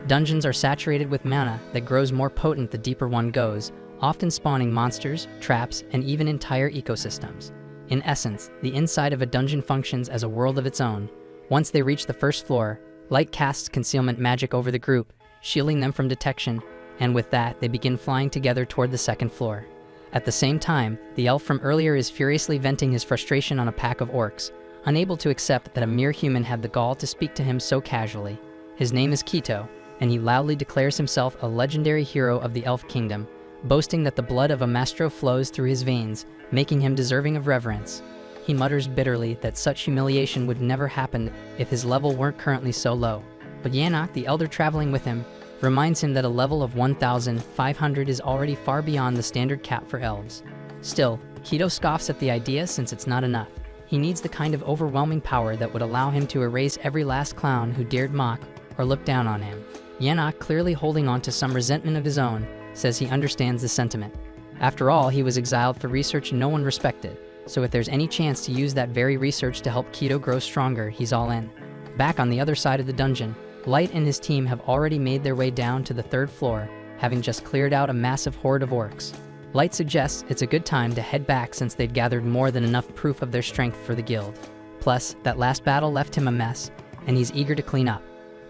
Dungeons are saturated with mana that grows more potent the deeper one goes, often spawning monsters, traps, and even entire ecosystems. In essence, the inside of a dungeon functions as a world of its own. Once they reach the first floor, Light casts concealment magic over the group, shielding them from detection, and with that, they begin flying together toward the second floor. At the same time, the elf from earlier is furiously venting his frustration on a pack of orcs, unable to accept that a mere human had the gall to speak to him so casually. His name is Keto, and he loudly declares himself a legendary hero of the elf kingdom, boasting that the blood of a maestro flows through his veins, making him deserving of reverence. He mutters bitterly that such humiliation would never happen if his level weren't currently so low. But Yanok, the elder traveling with him, reminds him that a level of 1,500 is already far beyond the standard cap for elves. Still, Keto scoffs at the idea since it's not enough. He needs the kind of overwhelming power that would allow him to erase every last clown who dared mock or look down on him. Yanok, clearly holding on to some resentment of his own, says he understands the sentiment. After all, he was exiled for research no one respected, so if there's any chance to use that very research to help Keto grow stronger, he's all in. Back on the other side of the dungeon, Light and his team have already made their way down to the third floor, having just cleared out a massive horde of orcs. Light suggests it's a good time to head back since they'd gathered more than enough proof of their strength for the guild. Plus, that last battle left him a mess, and he's eager to clean up.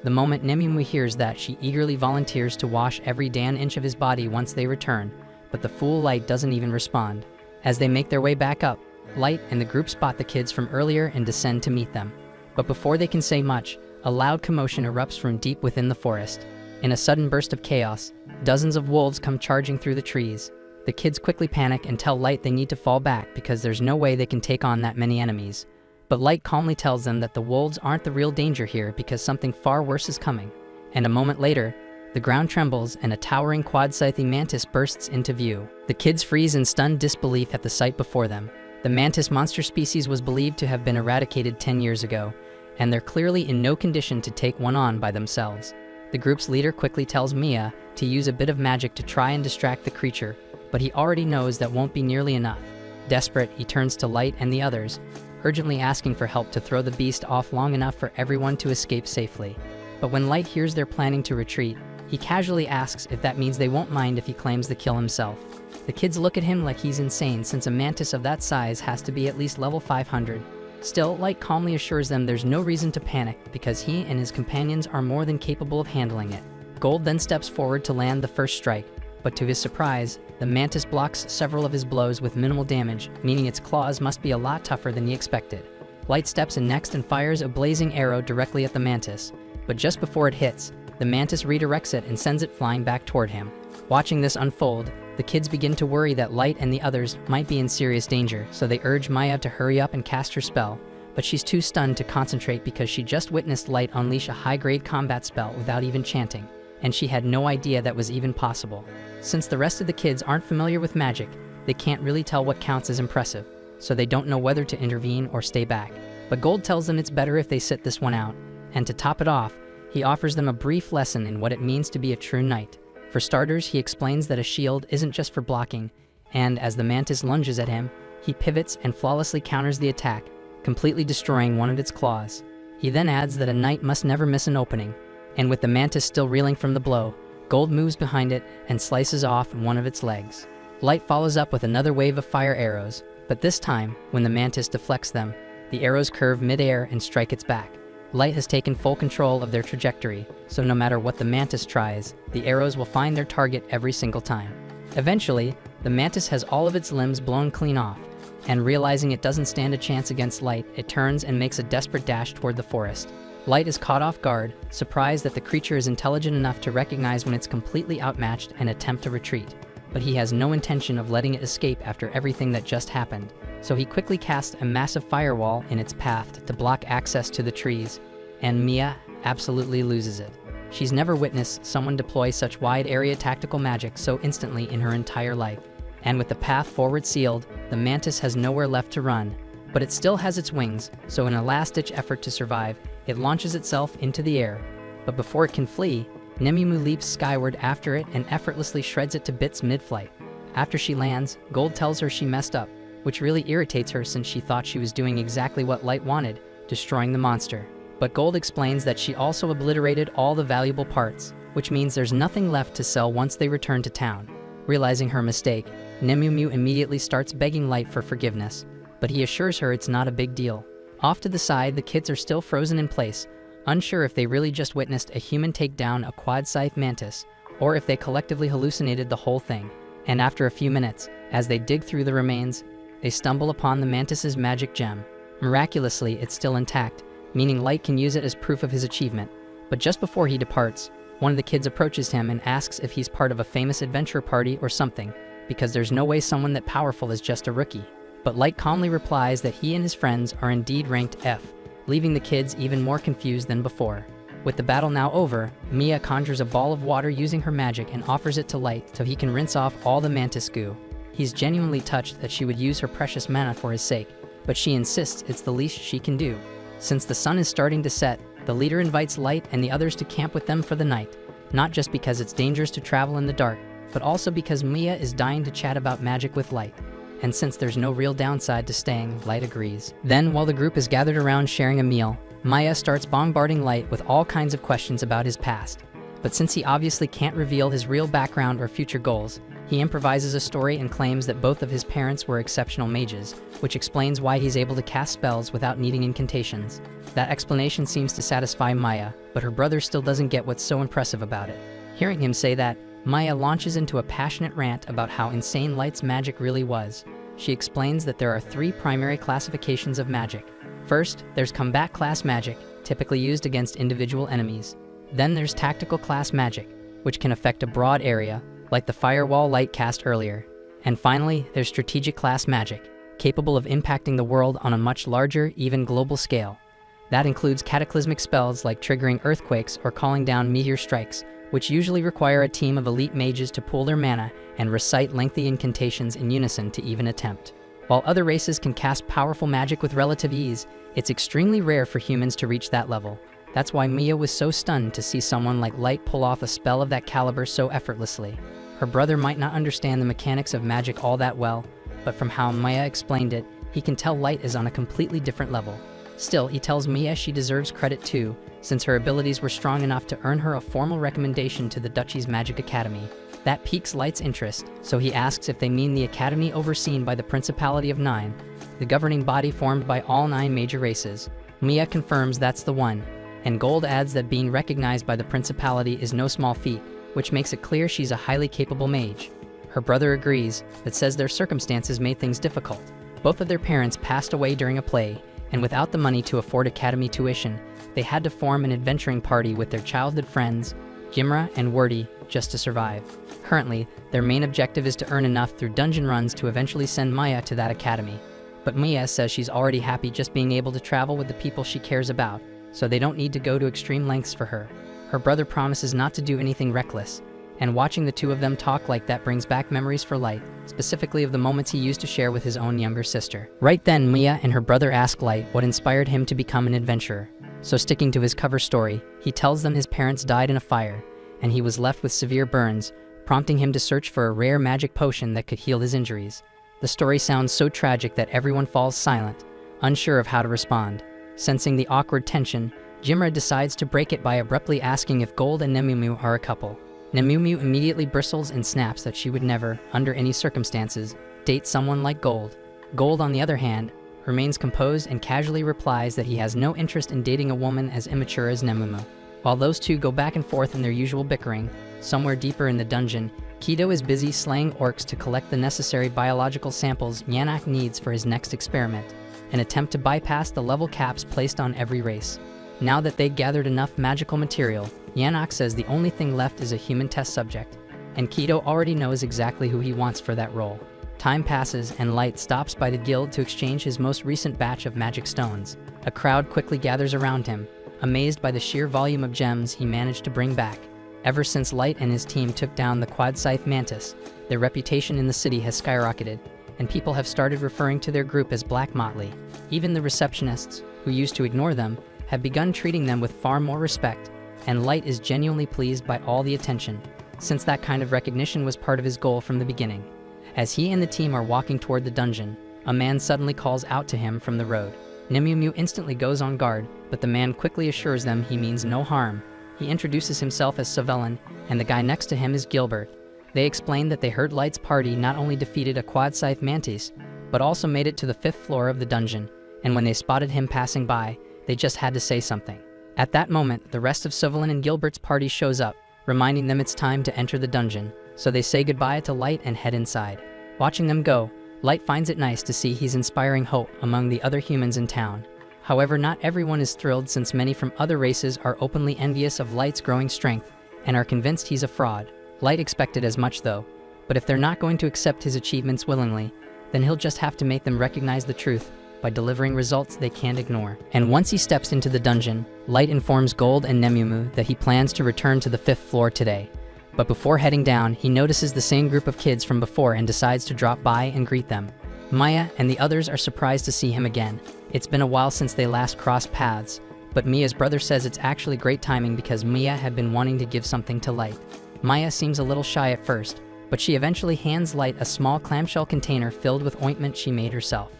The moment Nimue hears that, she eagerly volunteers to wash every damn inch of his body once they return, but the fool Light doesn't even respond. As they make their way back up, Light and the group spot the kids from earlier and descend to meet them. But before they can say much, a loud commotion erupts from deep within the forest. In a sudden burst of chaos, dozens of wolves come charging through the trees. The kids quickly panic and tell Light they need to fall back because there's no way they can take on that many enemies. But Light calmly tells them that the wolves aren't the real danger here because something far worse is coming. And a moment later, the ground trembles and a towering quad-scything mantis bursts into view. The kids freeze in stunned disbelief at the sight before them. The mantis monster species was believed to have been eradicated 10 years ago, and they're clearly in no condition to take one on by themselves. The group's leader quickly tells Mia to use a bit of magic to try and distract the creature, but he already knows that won't be nearly enough. Desperate, he turns to Light and the others, urgently asking for help to throw the beast off long enough for everyone to escape safely. But when Light hears they're planning to retreat, he casually asks if that means they won't mind if he claims the kill himself. The kids look at him like he's insane since a mantis of that size has to be at least level 500. Still, Light calmly assures them there's no reason to panic because he and his companions are more than capable of handling it. Gold then steps forward to land the first strike, but to his surprise, the mantis blocks several of his blows with minimal damage, meaning its claws must be a lot tougher than he expected. Light steps in next and fires a blazing arrow directly at the mantis, but just before it hits, the mantis redirects it and sends it flying back toward him. Watching this unfold, the kids begin to worry that Light and the others might be in serious danger, so they urge Maya to hurry up and cast her spell, but she's too stunned to concentrate because she just witnessed Light unleash a high-grade combat spell without even chanting. and she had no idea that was even possible. Since the rest of the kids aren't familiar with magic, they can't really tell what counts as impressive, so they don't know whether to intervene or stay back. But Gold tells them it's better if they sit this one out, and to top it off, he offers them a brief lesson in what it means to be a true knight. For starters, he explains that a shield isn't just for blocking, and as the mantis lunges at him, he pivots and flawlessly counters the attack, completely destroying one of its claws. He then adds that a knight must never miss an opening, and with the mantis still reeling from the blow, Gold moves behind it and slices off one of its legs. Light follows up with another wave of fire arrows, but this time, when the mantis deflects them, the arrows curve mid-air and strike its back. Light has taken full control of their trajectory, so no matter what the mantis tries, the arrows will find their target every single time. Eventually, the mantis has all of its limbs blown clean off, and realizing it doesn't stand a chance against Light, it turns and makes a desperate dash toward the forest. Light is caught off guard, surprised that the creature is intelligent enough to recognize when it's completely outmatched and attempt to retreat. But he has no intention of letting it escape after everything that just happened, so he quickly casts a massive firewall in its path to block access to the trees, and Mia absolutely loses it. She's never witnessed someone deploy such wide area tactical magic so instantly in her entire life. And with the path forward sealed, the mantis has nowhere left to run, but it still has its wings, so in a last-ditch effort to survive, it launches itself into the air. But before it can flee, Nemumu leaps skyward after it and effortlessly shreds it to bits mid-flight. After she lands, Gold tells her she messed up, which really irritates her since she thought she was doing exactly what Light wanted, destroying the monster. But Gold explains that she also obliterated all the valuable parts, which means there's nothing left to sell once they return to town. Realizing her mistake, Nemumu immediately starts begging Light for forgiveness, but he assures her it's not a big deal. Off to the side, the kids are still frozen in place, unsure if they really just witnessed a human take down a quad-scythe mantis, or if they collectively hallucinated the whole thing. And after a few minutes, as they dig through the remains, they stumble upon the mantis's magic gem. Miraculously, it's still intact, meaning Light can use it as proof of his achievement. But just before he departs, one of the kids approaches him and asks if he's part of a famous adventure party or something, because there's no way someone that powerful is just a rookie. But Light calmly replies that he and his friends are indeed ranked F, leaving the kids even more confused than before. With the battle now over, Mia conjures a ball of water using her magic and offers it to Light so he can rinse off all the mantis goo. He's genuinely touched that she would use her precious mana for his sake, but she insists it's the least she can do. Since the sun is starting to set, the leader invites Light and the others to camp with them for the night, not just because it's dangerous to travel in the dark, but also because Mia is dying to chat about magic with Light. And since there's no real downside to staying, Light agrees. Then, while the group is gathered around sharing a meal, Maya starts bombarding Light with all kinds of questions about his past. But since he obviously can't reveal his real background or future goals, he improvises a story and claims that both of his parents were exceptional mages, which explains why he's able to cast spells without needing incantations. That explanation seems to satisfy Maya, but her brother still doesn't get what's so impressive about it. Hearing him say that, Maya launches into a passionate rant about how insane Light's magic really was. She explains that there are 3 primary classifications of magic. First, there's combat class magic, typically used against individual enemies. Then there's tactical class magic, which can affect a broad area, like the firewall Light cast earlier. And finally, there's strategic class magic, capable of impacting the world on a much larger, even global scale. That includes cataclysmic spells like triggering earthquakes or calling down meteor strikes, which usually require a team of elite mages to pool their mana and recite lengthy incantations in unison to even attempt. While other races can cast powerful magic with relative ease, it's extremely rare for humans to reach that level. That's why Mia was so stunned to see someone like Light pull off a spell of that caliber so effortlessly. Her brother might not understand the mechanics of magic all that well, but from how Mia explained it, he can tell Light is on a completely different level. Still, he tells Mia she deserves credit too, since her abilities were strong enough to earn her a formal recommendation to the Duchy's Magic Academy. That piques Light's interest, so he asks if they mean the academy overseen by the Principality of Nine, the governing body formed by all 9 major races. Mia confirms that's the one, and Gold adds that being recognized by the Principality is no small feat, which makes it clear she's a highly capable mage. Her brother agrees, but says their circumstances made things difficult. Both of their parents passed away during a plague, and without the money to afford academy tuition, they had to form an adventuring party with their childhood friends, Gimra and Wordy, just to survive. Currently, their main objective is to earn enough through dungeon runs to eventually send Maya to that academy. But Mia says she's already happy just being able to travel with the people she cares about, so they don't need to go to extreme lengths for her. her brother promises not to do anything reckless, and watching the two of them talk like that brings back memories for Light, specifically of the moments he used to share with his own younger sister. Right then, Mia and her brother ask Light what inspired him to become an adventurer. So sticking to his cover story, he tells them his parents died in a fire, and he was left with severe burns, prompting him to search for a rare magic potion that could heal his injuries. The story sounds so tragic that everyone falls silent, unsure of how to respond. Sensing the awkward tension, Jimra decides to break it by abruptly asking if Gold and Nemumu are a couple. Nemumu immediately bristles and snaps that she would never, under any circumstances, date someone like Gold. Gold, on the other hand, remains composed and casually replies that he has no interest in dating a woman as immature as Nemumu. While those two go back and forth in their usual bickering, somewhere deeper in the dungeon, Kido is busy slaying orcs to collect the necessary biological samples Yanak needs for his next experiment, an attempt to bypass the level caps placed on every race. Now that they've gathered enough magical material, Yanak says the only thing left is a human test subject, and Kido already knows exactly who he wants for that role. Time passes and Light stops by the guild to exchange his most recent batch of magic stones. A crowd quickly gathers around him, amazed by the sheer volume of gems he managed to bring back. Ever since Light and his team took down the Quad-Scythe Mantis, their reputation in the city has skyrocketed, and people have started referring to their group as Black Motley. Even the receptionists, who used to ignore them, have begun treating them with far more respect, and Light is genuinely pleased by all the attention, since that kind of recognition was part of his goal from the beginning. As he and the team are walking toward the dungeon, a man suddenly calls out to him from the road. Nemumu instantly goes on guard, but the man quickly assures them he means no harm. He introduces himself as Savelin, and the guy next to him is Gilbert. They explain that they heard Light's party not only defeated a Quad-Scythe Mantis, but also made it to the 5th floor of the dungeon, and when they spotted him passing by, they just had to say something. At that moment, the rest of Savelin and Gilbert's party shows up, reminding them it's time to enter the dungeon, so they say goodbye to Light and head inside. Watching them go, Light finds it nice to see he's inspiring hope among the other humans in town. However, not everyone is thrilled, since many from other races are openly envious of Light's growing strength and are convinced he's a fraud. Light expected as much though, but if they're not going to accept his achievements willingly, then he'll just have to make them recognize the truth by delivering results they can't ignore. And once he steps into the dungeon, Light informs Gold and Nemumu that he plans to return to the 5th floor today. But before heading down, he notices the same group of kids from before and decides to drop by and greet them. Maya and the others are surprised to see him again. It's been a while since they last crossed paths, but Mia's brother says it's actually great timing because Mia had been wanting to give something to Light. Maya seems a little shy at first, but she eventually hands Light a small clamshell container filled with ointment she made herself.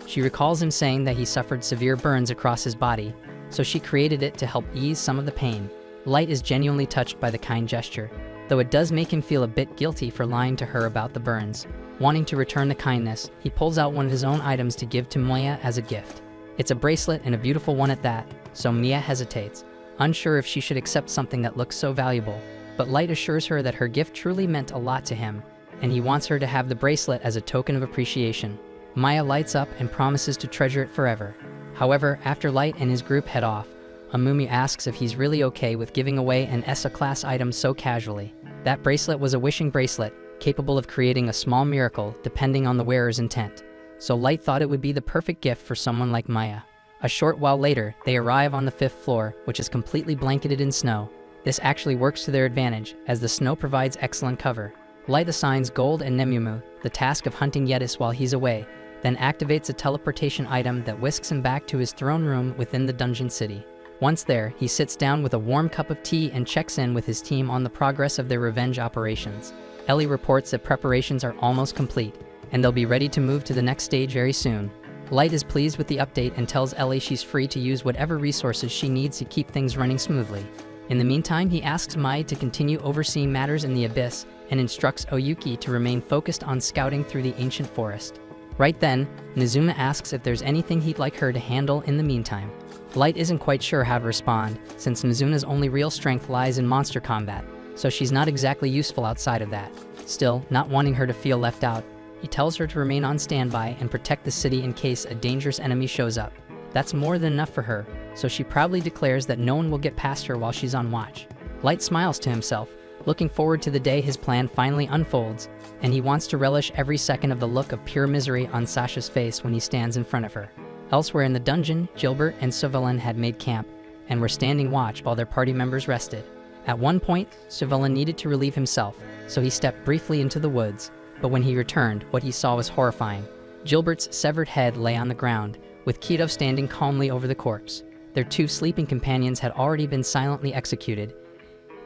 She recalls him saying that he suffered severe burns across his body, so she created it to help ease some of the pain. Light is genuinely touched by the kind gesture, though it does make him feel a bit guilty for lying to her about the burns. Wanting to return the kindness, he pulls out one of his own items to give to Mia as a gift. It's a bracelet, and a beautiful one at that, so Mia hesitates, unsure if she should accept something that looks so valuable. But Light assures her that her gift truly meant a lot to him, and he wants her to have the bracelet as a token of appreciation. Maya lights up and promises to treasure it forever. However, after Light and his group head off, Amumi asks if he's really okay with giving away an ESA-class item so casually. That bracelet was a wishing bracelet, capable of creating a small miracle depending on the wearer's intent, so Light thought it would be the perfect gift for someone like Maya. A short while later, they arrive on the 5th floor, which is completely blanketed in snow. This actually works to their advantage, as the snow provides excellent cover. Light assigns Gold and Nemumu the task of hunting Yetis while he's away, then activates a teleportation item that whisks him back to his throne room within the dungeon city. Once there, he sits down with a warm cup of tea and checks in with his team on the progress of their revenge operations. Ellie reports that preparations are almost complete, and they'll be ready to move to the next stage very soon. Light is pleased with the update and tells Ellie she's free to use whatever resources she needs to keep things running smoothly. In the meantime, he asks Mai to continue overseeing matters in the Abyss and instructs Oyuki to remain focused on scouting through the ancient forest. Right then, Nizuma asks if there's anything he'd like her to handle in the meantime. Light isn't quite sure how to respond, since Mizuna's only real strength lies in monster combat, so she's not exactly useful outside of that. Still, not wanting her to feel left out, he tells her to remain on standby and protect the city in case a dangerous enemy shows up. That's more than enough for her, so she proudly declares that no one will get past her while she's on watch. Light smiles to himself, looking forward to the day his plan finally unfolds, and he wants to relish every second of the look of pure misery on Sasha's face when he stands in front of her. Elsewhere in the dungeon, Gilbert and Savelin had made camp, and were standing watch while their party members rested. At one point, Suvelin needed to relieve himself, so he stepped briefly into the woods, but when he returned, what he saw was horrifying. Gilbert's severed head lay on the ground, with Kido standing calmly over the corpse. Their two sleeping companions had already been silently executed,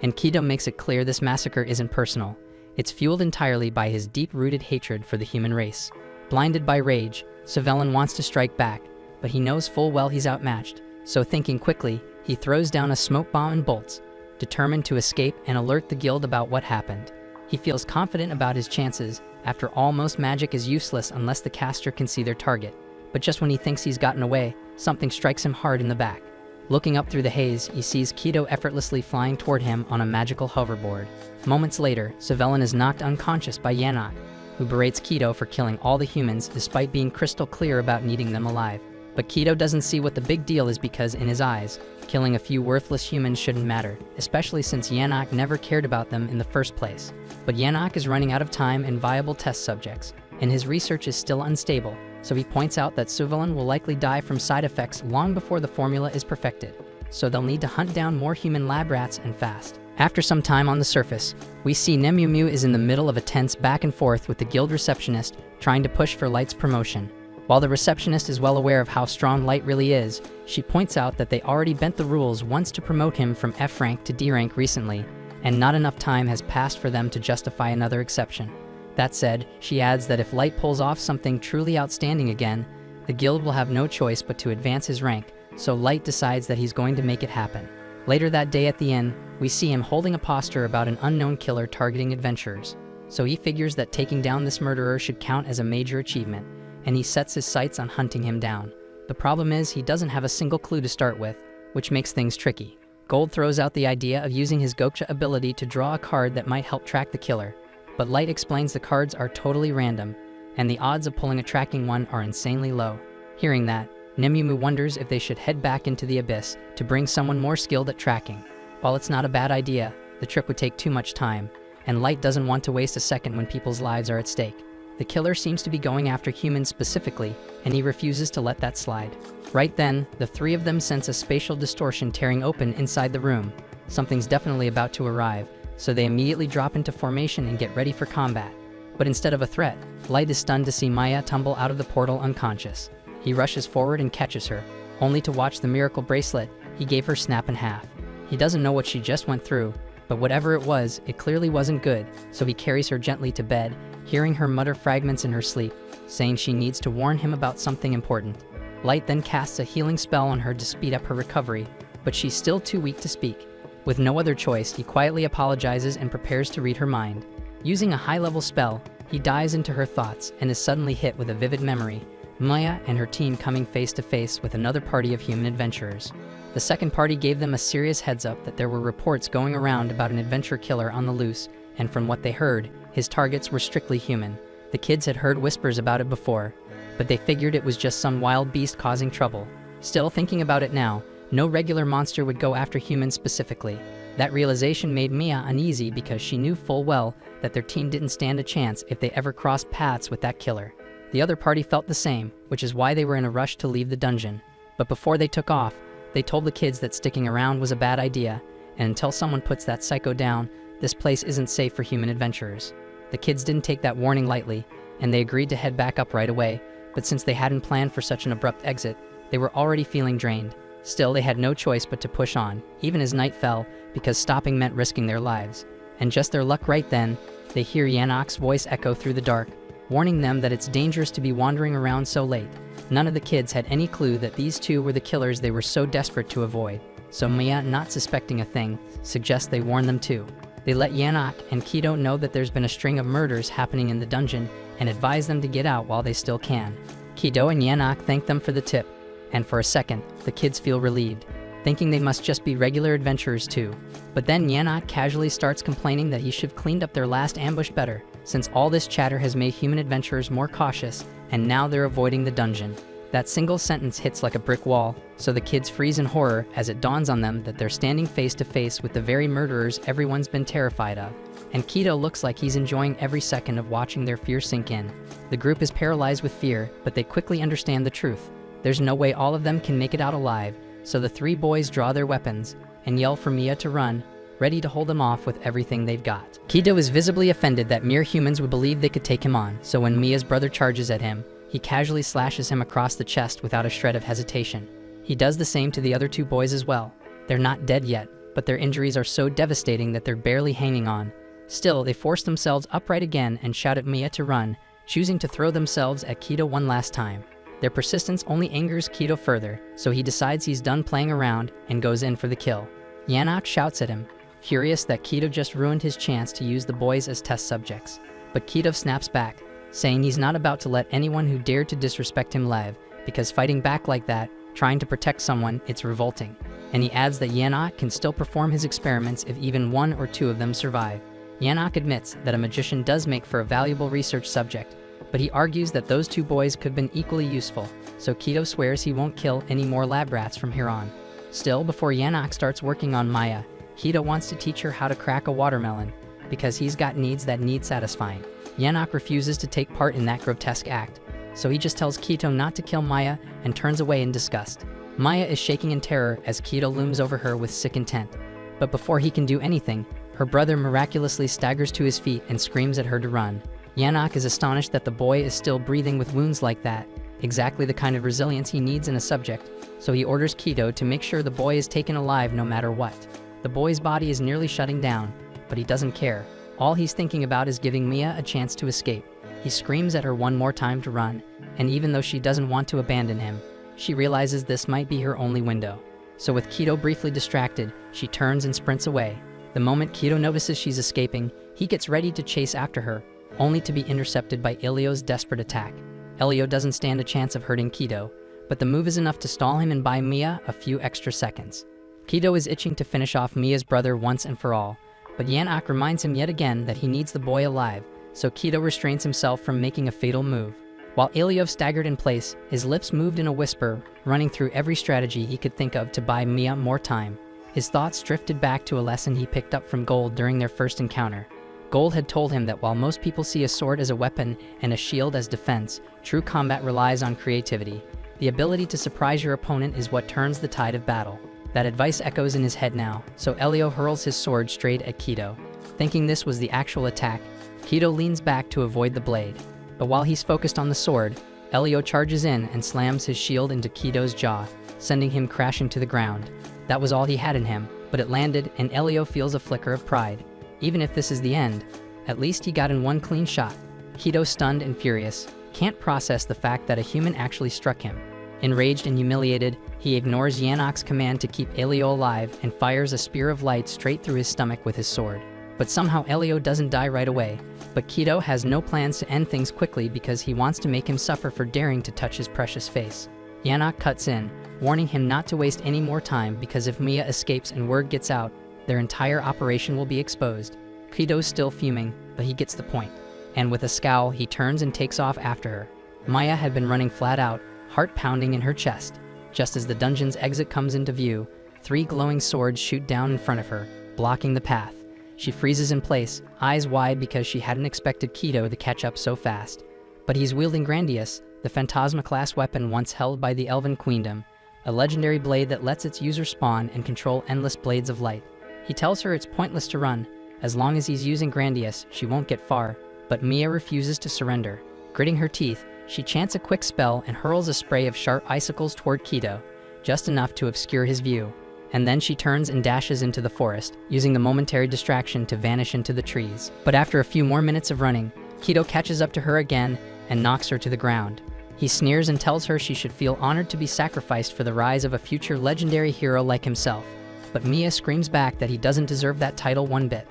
and Kido makes it clear this massacre isn't personal. It's fueled entirely by his deep-rooted hatred for the human race. Blinded by rage, Suvelin wants to strike back, but he knows full well he's outmatched, so thinking quickly, he throws down a smoke bomb and bolts, determined to escape and alert the guild about what happened. He feels confident about his chances. After all, most magic is useless unless the caster can see their target. But just when he thinks he's gotten away, something strikes him hard in the back. Looking up through the haze, he sees Kido effortlessly flying toward him on a magical hoverboard. Moments later, Suvelin is knocked unconscious by Yanok, who berates Kido for killing all the humans despite being crystal clear about needing them alive. But Kido doesn't see what the big deal is because, in his eyes, killing a few worthless humans shouldn't matter, especially since Yanok never cared about them in the first place. But Yanok is running out of time and viable test subjects, and his research is still unstable, so he points out that Suvelin will likely die from side effects long before the formula is perfected, so they'll need to hunt down more human lab rats and fast. After some time on the surface, we see Nemumu is in the middle of a tense back and forth with the guild receptionist trying to push for Light's promotion. While the receptionist is well aware of how strong Light really is, she points out that they already bent the rules once to promote him from F rank to D rank recently, and not enough time has passed for them to justify another exception. That said, she adds that if Light pulls off something truly outstanding again, the guild will have no choice but to advance his rank, so Light decides that he's going to make it happen. Later that day at the inn, we see him holding a poster about an unknown killer targeting adventurers, so he figures that taking down this murderer should count as a major achievement, and he sets his sights on hunting him down. The problem is he doesn't have a single clue to start with, which makes things tricky. Gold throws out the idea of using his Gokcha ability to draw a card that might help track the killer, but Light explains the cards are totally random, and the odds of pulling a tracking one are insanely low. Hearing that, Nemumu wonders if they should head back into the abyss to bring someone more skilled at tracking. While it's not a bad idea, the trip would take too much time, and Light doesn't want to waste a second when people's lives are at stake. The killer seems to be going after humans specifically, and he refuses to let that slide. Right then, the three of them sense a spatial distortion tearing open inside the room. Something's definitely about to arrive, so they immediately drop into formation and get ready for combat. But instead of a threat, Light is stunned to see Maya tumble out of the portal unconscious. He rushes forward and catches her, only to watch the miracle bracelet he gave her snap in half. He doesn't know what she just went through, but whatever it was, it clearly wasn't good, so he carries her gently to bed, hearing her mutter fragments in her sleep, saying she needs to warn him about something important. Light then casts a healing spell on her to speed up her recovery, but she's still too weak to speak. With no other choice, he quietly apologizes and prepares to read her mind. Using a high-level spell, he dives into her thoughts and is suddenly hit with a vivid memory, Maya and her team coming face to face with another party of human adventurers. The second party gave them a serious heads up that there were reports going around about an adventure killer on the loose, and from what they heard, his targets were strictly human. The kids had heard whispers about it before, but they figured it was just some wild beast causing trouble. Still, thinking about it now, no regular monster would go after humans specifically. That realization made Mia uneasy because she knew full well that their team didn't stand a chance if they ever crossed paths with that killer. The other party felt the same, which is why they were in a rush to leave the dungeon. But before they took off, they told the kids that sticking around was a bad idea, and until someone puts that psycho down, this place isn't safe for human adventurers. The kids didn't take that warning lightly, and they agreed to head back up right away, but since they hadn't planned for such an abrupt exit, they were already feeling drained. Still, they had no choice but to push on, even as night fell, because stopping meant risking their lives. And just their luck right then, they hear Yanok's voice echo through the dark, warning them that it's dangerous to be wandering around so late. None of the kids had any clue that these two were the killers they were so desperate to avoid, so Mia, not suspecting a thing, suggests they warn them too. They let Yanok and Kido know that there's been a string of murders happening in the dungeon and advise them to get out while they still can. Kido and Yanok thank them for the tip, and for a second, the kids feel relieved, thinking they must just be regular adventurers too. But then Yanok casually starts complaining that he should have cleaned up their last ambush better, since all this chatter has made human adventurers more cautious, and now they're avoiding the dungeon. That single sentence hits like a brick wall, so the kids freeze in horror as it dawns on them that they're standing face to face with the very murderers everyone's been terrified of. And Kido looks like he's enjoying every second of watching their fear sink in. The group is paralyzed with fear, but they quickly understand the truth. There's no way all of them can make it out alive, so the three boys draw their weapons and yell for Mia to run, ready to hold him off with everything they've got. Kido is visibly offended that mere humans would believe they could take him on, so when Mia's brother charges at him, he casually slashes him across the chest without a shred of hesitation. He does the same to the other two boys as well. They're not dead yet, but their injuries are so devastating that they're barely hanging on. Still, they force themselves upright again and shout at Mia to run, choosing to throw themselves at Kido one last time. Their persistence only angers Kido further, so he decides he's done playing around and goes in for the kill. Yanok shouts at him, furious that Kido just ruined his chance to use the boys as test subjects. But Kido snaps back, saying he's not about to let anyone who dared to disrespect him live, because fighting back like that, trying to protect someone, it's revolting. And he adds that Yanok can still perform his experiments if even one or two of them survive. Yanok admits that a magician does make for a valuable research subject, but he argues that those two boys could have been equally useful, so Kido swears he won't kill any more lab rats from here on. Still, before Yanok starts working on Maya, Kido wants to teach her how to crack a watermelon, because he's got needs that need satisfying. Yanok refuses to take part in that grotesque act, so he just tells Kido not to kill Maya and turns away in disgust. Maya is shaking in terror as Kido looms over her with sick intent, but before he can do anything, her brother miraculously staggers to his feet and screams at her to run. Yanok is astonished that the boy is still breathing with wounds like that, exactly the kind of resilience he needs in a subject, so he orders Kido to make sure the boy is taken alive no matter what. The boy's body is nearly shutting down, but he doesn't care. All he's thinking about is giving Mia a chance to escape. He screams at her one more time to run, and even though she doesn't want to abandon him, she realizes this might be her only window. So with Kido briefly distracted, she turns and sprints away. The moment Kido notices she's escaping, he gets ready to chase after her, only to be intercepted by Ilio's desperate attack. Elio doesn't stand a chance of hurting Kido, but the move is enough to stall him and buy Mia a few extra seconds. Kido is itching to finish off Mia's brother once and for all, but Yanok reminds him yet again that he needs the boy alive, so Kido restrains himself from making a fatal move. While Ilio staggered in place, his lips moved in a whisper, running through every strategy he could think of to buy Mia more time. His thoughts drifted back to a lesson he picked up from Gold during their first encounter. Gold had told him that while most people see a sword as a weapon and a shield as defense, true combat relies on creativity. The ability to surprise your opponent is what turns the tide of battle. That advice echoes in his head now, so Elio hurls his sword straight at Kido. Thinking this was the actual attack, Kido leans back to avoid the blade. But while he's focused on the sword, Elio charges in and slams his shield into Kido's jaw, sending him crashing to the ground. That was all he had in him, but it landed and Elio feels a flicker of pride. Even if this is the end, at least he got in one clean shot. Kido, stunned and furious, can't process the fact that a human actually struck him. Enraged and humiliated, he ignores Yanok's command to keep Elio alive and fires a spear of light straight through his stomach with his sword. But somehow Elio doesn't die right away, but Kido has no plans to end things quickly because he wants to make him suffer for daring to touch his precious face. Yanok cuts in, warning him not to waste any more time because if Mia escapes and word gets out, their entire operation will be exposed. Kido's still fuming, but he gets the point. And with a scowl, he turns and takes off after her. Maya had been running flat out, heart pounding in her chest. Just as the dungeon's exit comes into view, 3 glowing swords shoot down in front of her, blocking the path. She freezes in place, eyes wide because she hadn't expected Kido to catch up so fast. But he's wielding Grandius, the Phantasma-class weapon once held by the Elven Queendom, a legendary blade that lets its user spawn and control endless blades of light. He tells her it's pointless to run. As long as he's using Grandius, she won't get far, but Mia refuses to surrender. Gritting her teeth, she chants a quick spell and hurls a spray of sharp icicles toward Kido, just enough to obscure his view. And then she turns and dashes into the forest, using the momentary distraction to vanish into the trees. But after a few more minutes of running, Kido catches up to her again and knocks her to the ground. He sneers and tells her she should feel honored to be sacrificed for the rise of a future legendary hero like himself. But Mia screams back that he doesn't deserve that title one bit.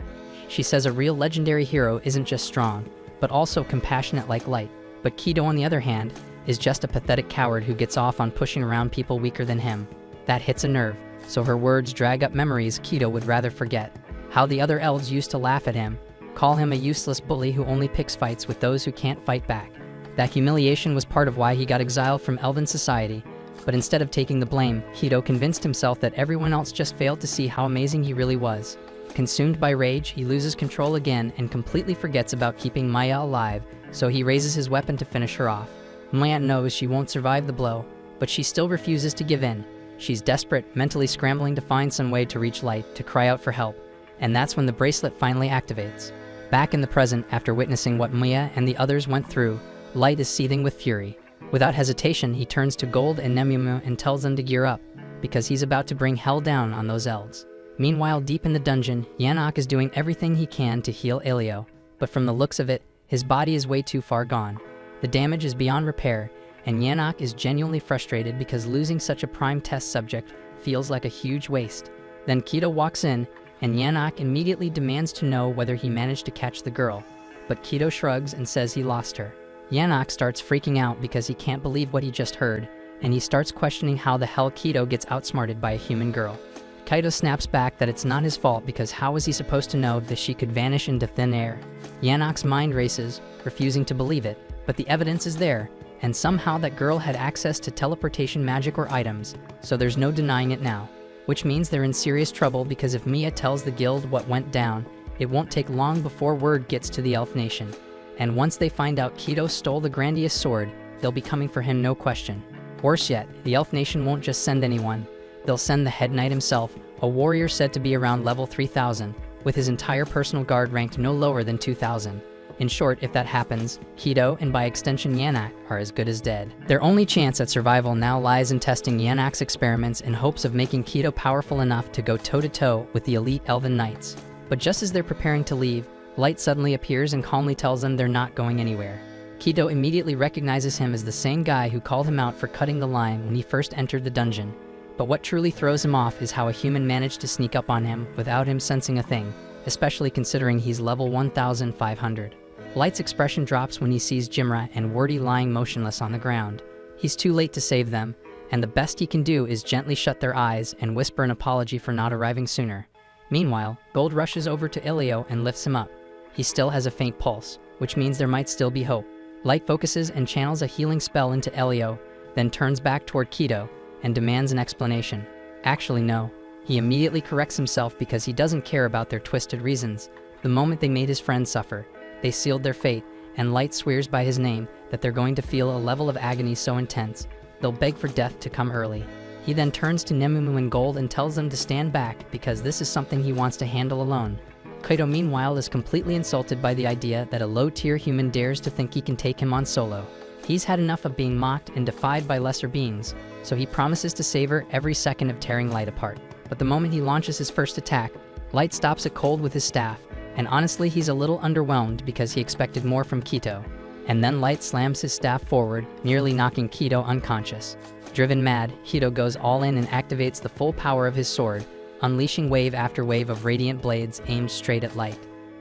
She says a real legendary hero isn't just strong, but also compassionate like light. But Kido, on the other hand, is just a pathetic coward who gets off on pushing around people weaker than him. That hits a nerve, so her words drag up memories Kido would rather forget. How the other elves used to laugh at him, call him a useless bully who only picks fights with those who can't fight back. That humiliation was part of why he got exiled from Elven society, but instead of taking the blame, Kido convinced himself that everyone else just failed to see how amazing he really was. Consumed by rage, he loses control again and completely forgets about keeping Maya alive, so he raises his weapon to finish her off. Maya knows she won't survive the blow, but she still refuses to give in. She's desperate, mentally scrambling to find some way to reach light, to cry out for help. and that's when the bracelet finally activates. Back in the present, after witnessing what Mia and the others went through, Light is seething with fury. Without hesitation, he turns to Gold and Nemumu and tells them to gear up, because he's about to bring hell down on those elves. Meanwhile, deep in the dungeon, Yanok is doing everything he can to heal Elio, but from the looks of it, his body is way too far gone. The damage is beyond repair, and Yanok is genuinely frustrated because losing such a prime test subject feels like a huge waste. Then Kido walks in, and Yanok immediately demands to know whether he managed to catch the girl, but Kido shrugs and says he lost her. Yanok starts freaking out because he can't believe what he just heard, and he starts questioning how the hell Kido gets outsmarted by a human girl. Kaido snaps back that it's not his fault because how was he supposed to know that she could vanish into thin air? Yanok's mind races, refusing to believe it, but the evidence is there, and somehow that girl had access to teleportation magic or items, so there's no denying it now. Which means they're in serious trouble because if Mia tells the guild what went down, it won't take long before word gets to the Elf Nation. And once they find out Kido stole the Grandiose Sword, they'll be coming for him no question. Worse yet, the Elf Nation won't just send anyone. They'll send the head knight himself, a warrior said to be around level 3000, with his entire personal guard ranked no lower than 2000. In short, if that happens, Kido, and by extension Yanok, are as good as dead. Their only chance at survival now lies in testing Yanok's experiments in hopes of making Kido powerful enough to go toe-to-toe with the elite Elven Knights. But just as they're preparing to leave, Light suddenly appears and calmly tells them they're not going anywhere. Kido immediately recognizes him as the same guy who called him out for cutting the line when he first entered the dungeon. But what truly throws him off is how a human managed to sneak up on him without him sensing a thing, especially considering he's level 1500. Light's expression drops when he sees Jimra and Wordy lying motionless on the ground. He's too late to save them, and the best he can do is gently shut their eyes and whisper an apology for not arriving sooner. Meanwhile, Gold rushes over to Elio and lifts him up. He still has a faint pulse, which means there might still be hope. Light focuses and channels a healing spell into Elio, then turns back toward Kido and demands an explanation. Actually, no. He immediately corrects himself because he doesn't care about their twisted reasons. The moment they made his friend suffer, they sealed their fate, and Light swears by his name that they're going to feel a level of agony so intense, they'll beg for death to come early. He then turns to Nemumu and Gold and tells them to stand back because this is something he wants to handle alone. Kaido meanwhile is completely insulted by the idea that a low-tier human dares to think he can take him on solo. He's had enough of being mocked and defied by lesser beings, so he promises to savor every second of tearing Light apart. But the moment he launches his first attack, Light stops it cold with his staff, and honestly he's a little underwhelmed because he expected more from Kido. And then Light slams his staff forward, nearly knocking Kido unconscious. Driven mad, Kido goes all in and activates the full power of his sword, unleashing wave after wave of radiant blades aimed straight at Light.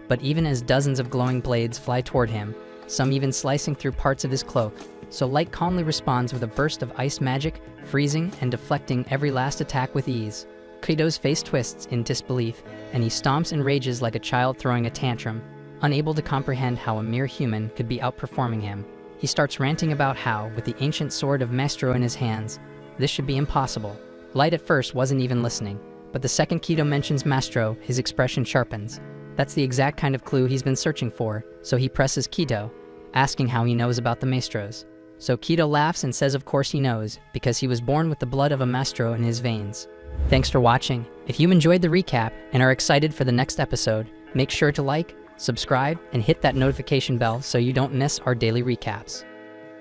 But even as dozens of glowing blades fly toward him, some even slicing through parts of his cloak, so Light calmly responds with a burst of ice magic, freezing and deflecting every last attack with ease. Kido's face twists in disbelief, and he stomps and rages like a child throwing a tantrum, unable to comprehend how a mere human could be outperforming him. He starts ranting about how, with the ancient sword of Maestro in his hands, this should be impossible. Light at first wasn't even listening, but the second Kido mentions Maestro, his expression sharpens. That's the exact kind of clue he's been searching for, so he presses Kido, asking how he knows about the Maestros. So Kido laughs and says of course he knows, because he was born with the blood of a Maestro in his veins. Thanks for watching. If you enjoyed the recap and are excited for the next episode, make sure to like, subscribe, and hit that notification bell so you don't miss our daily recaps.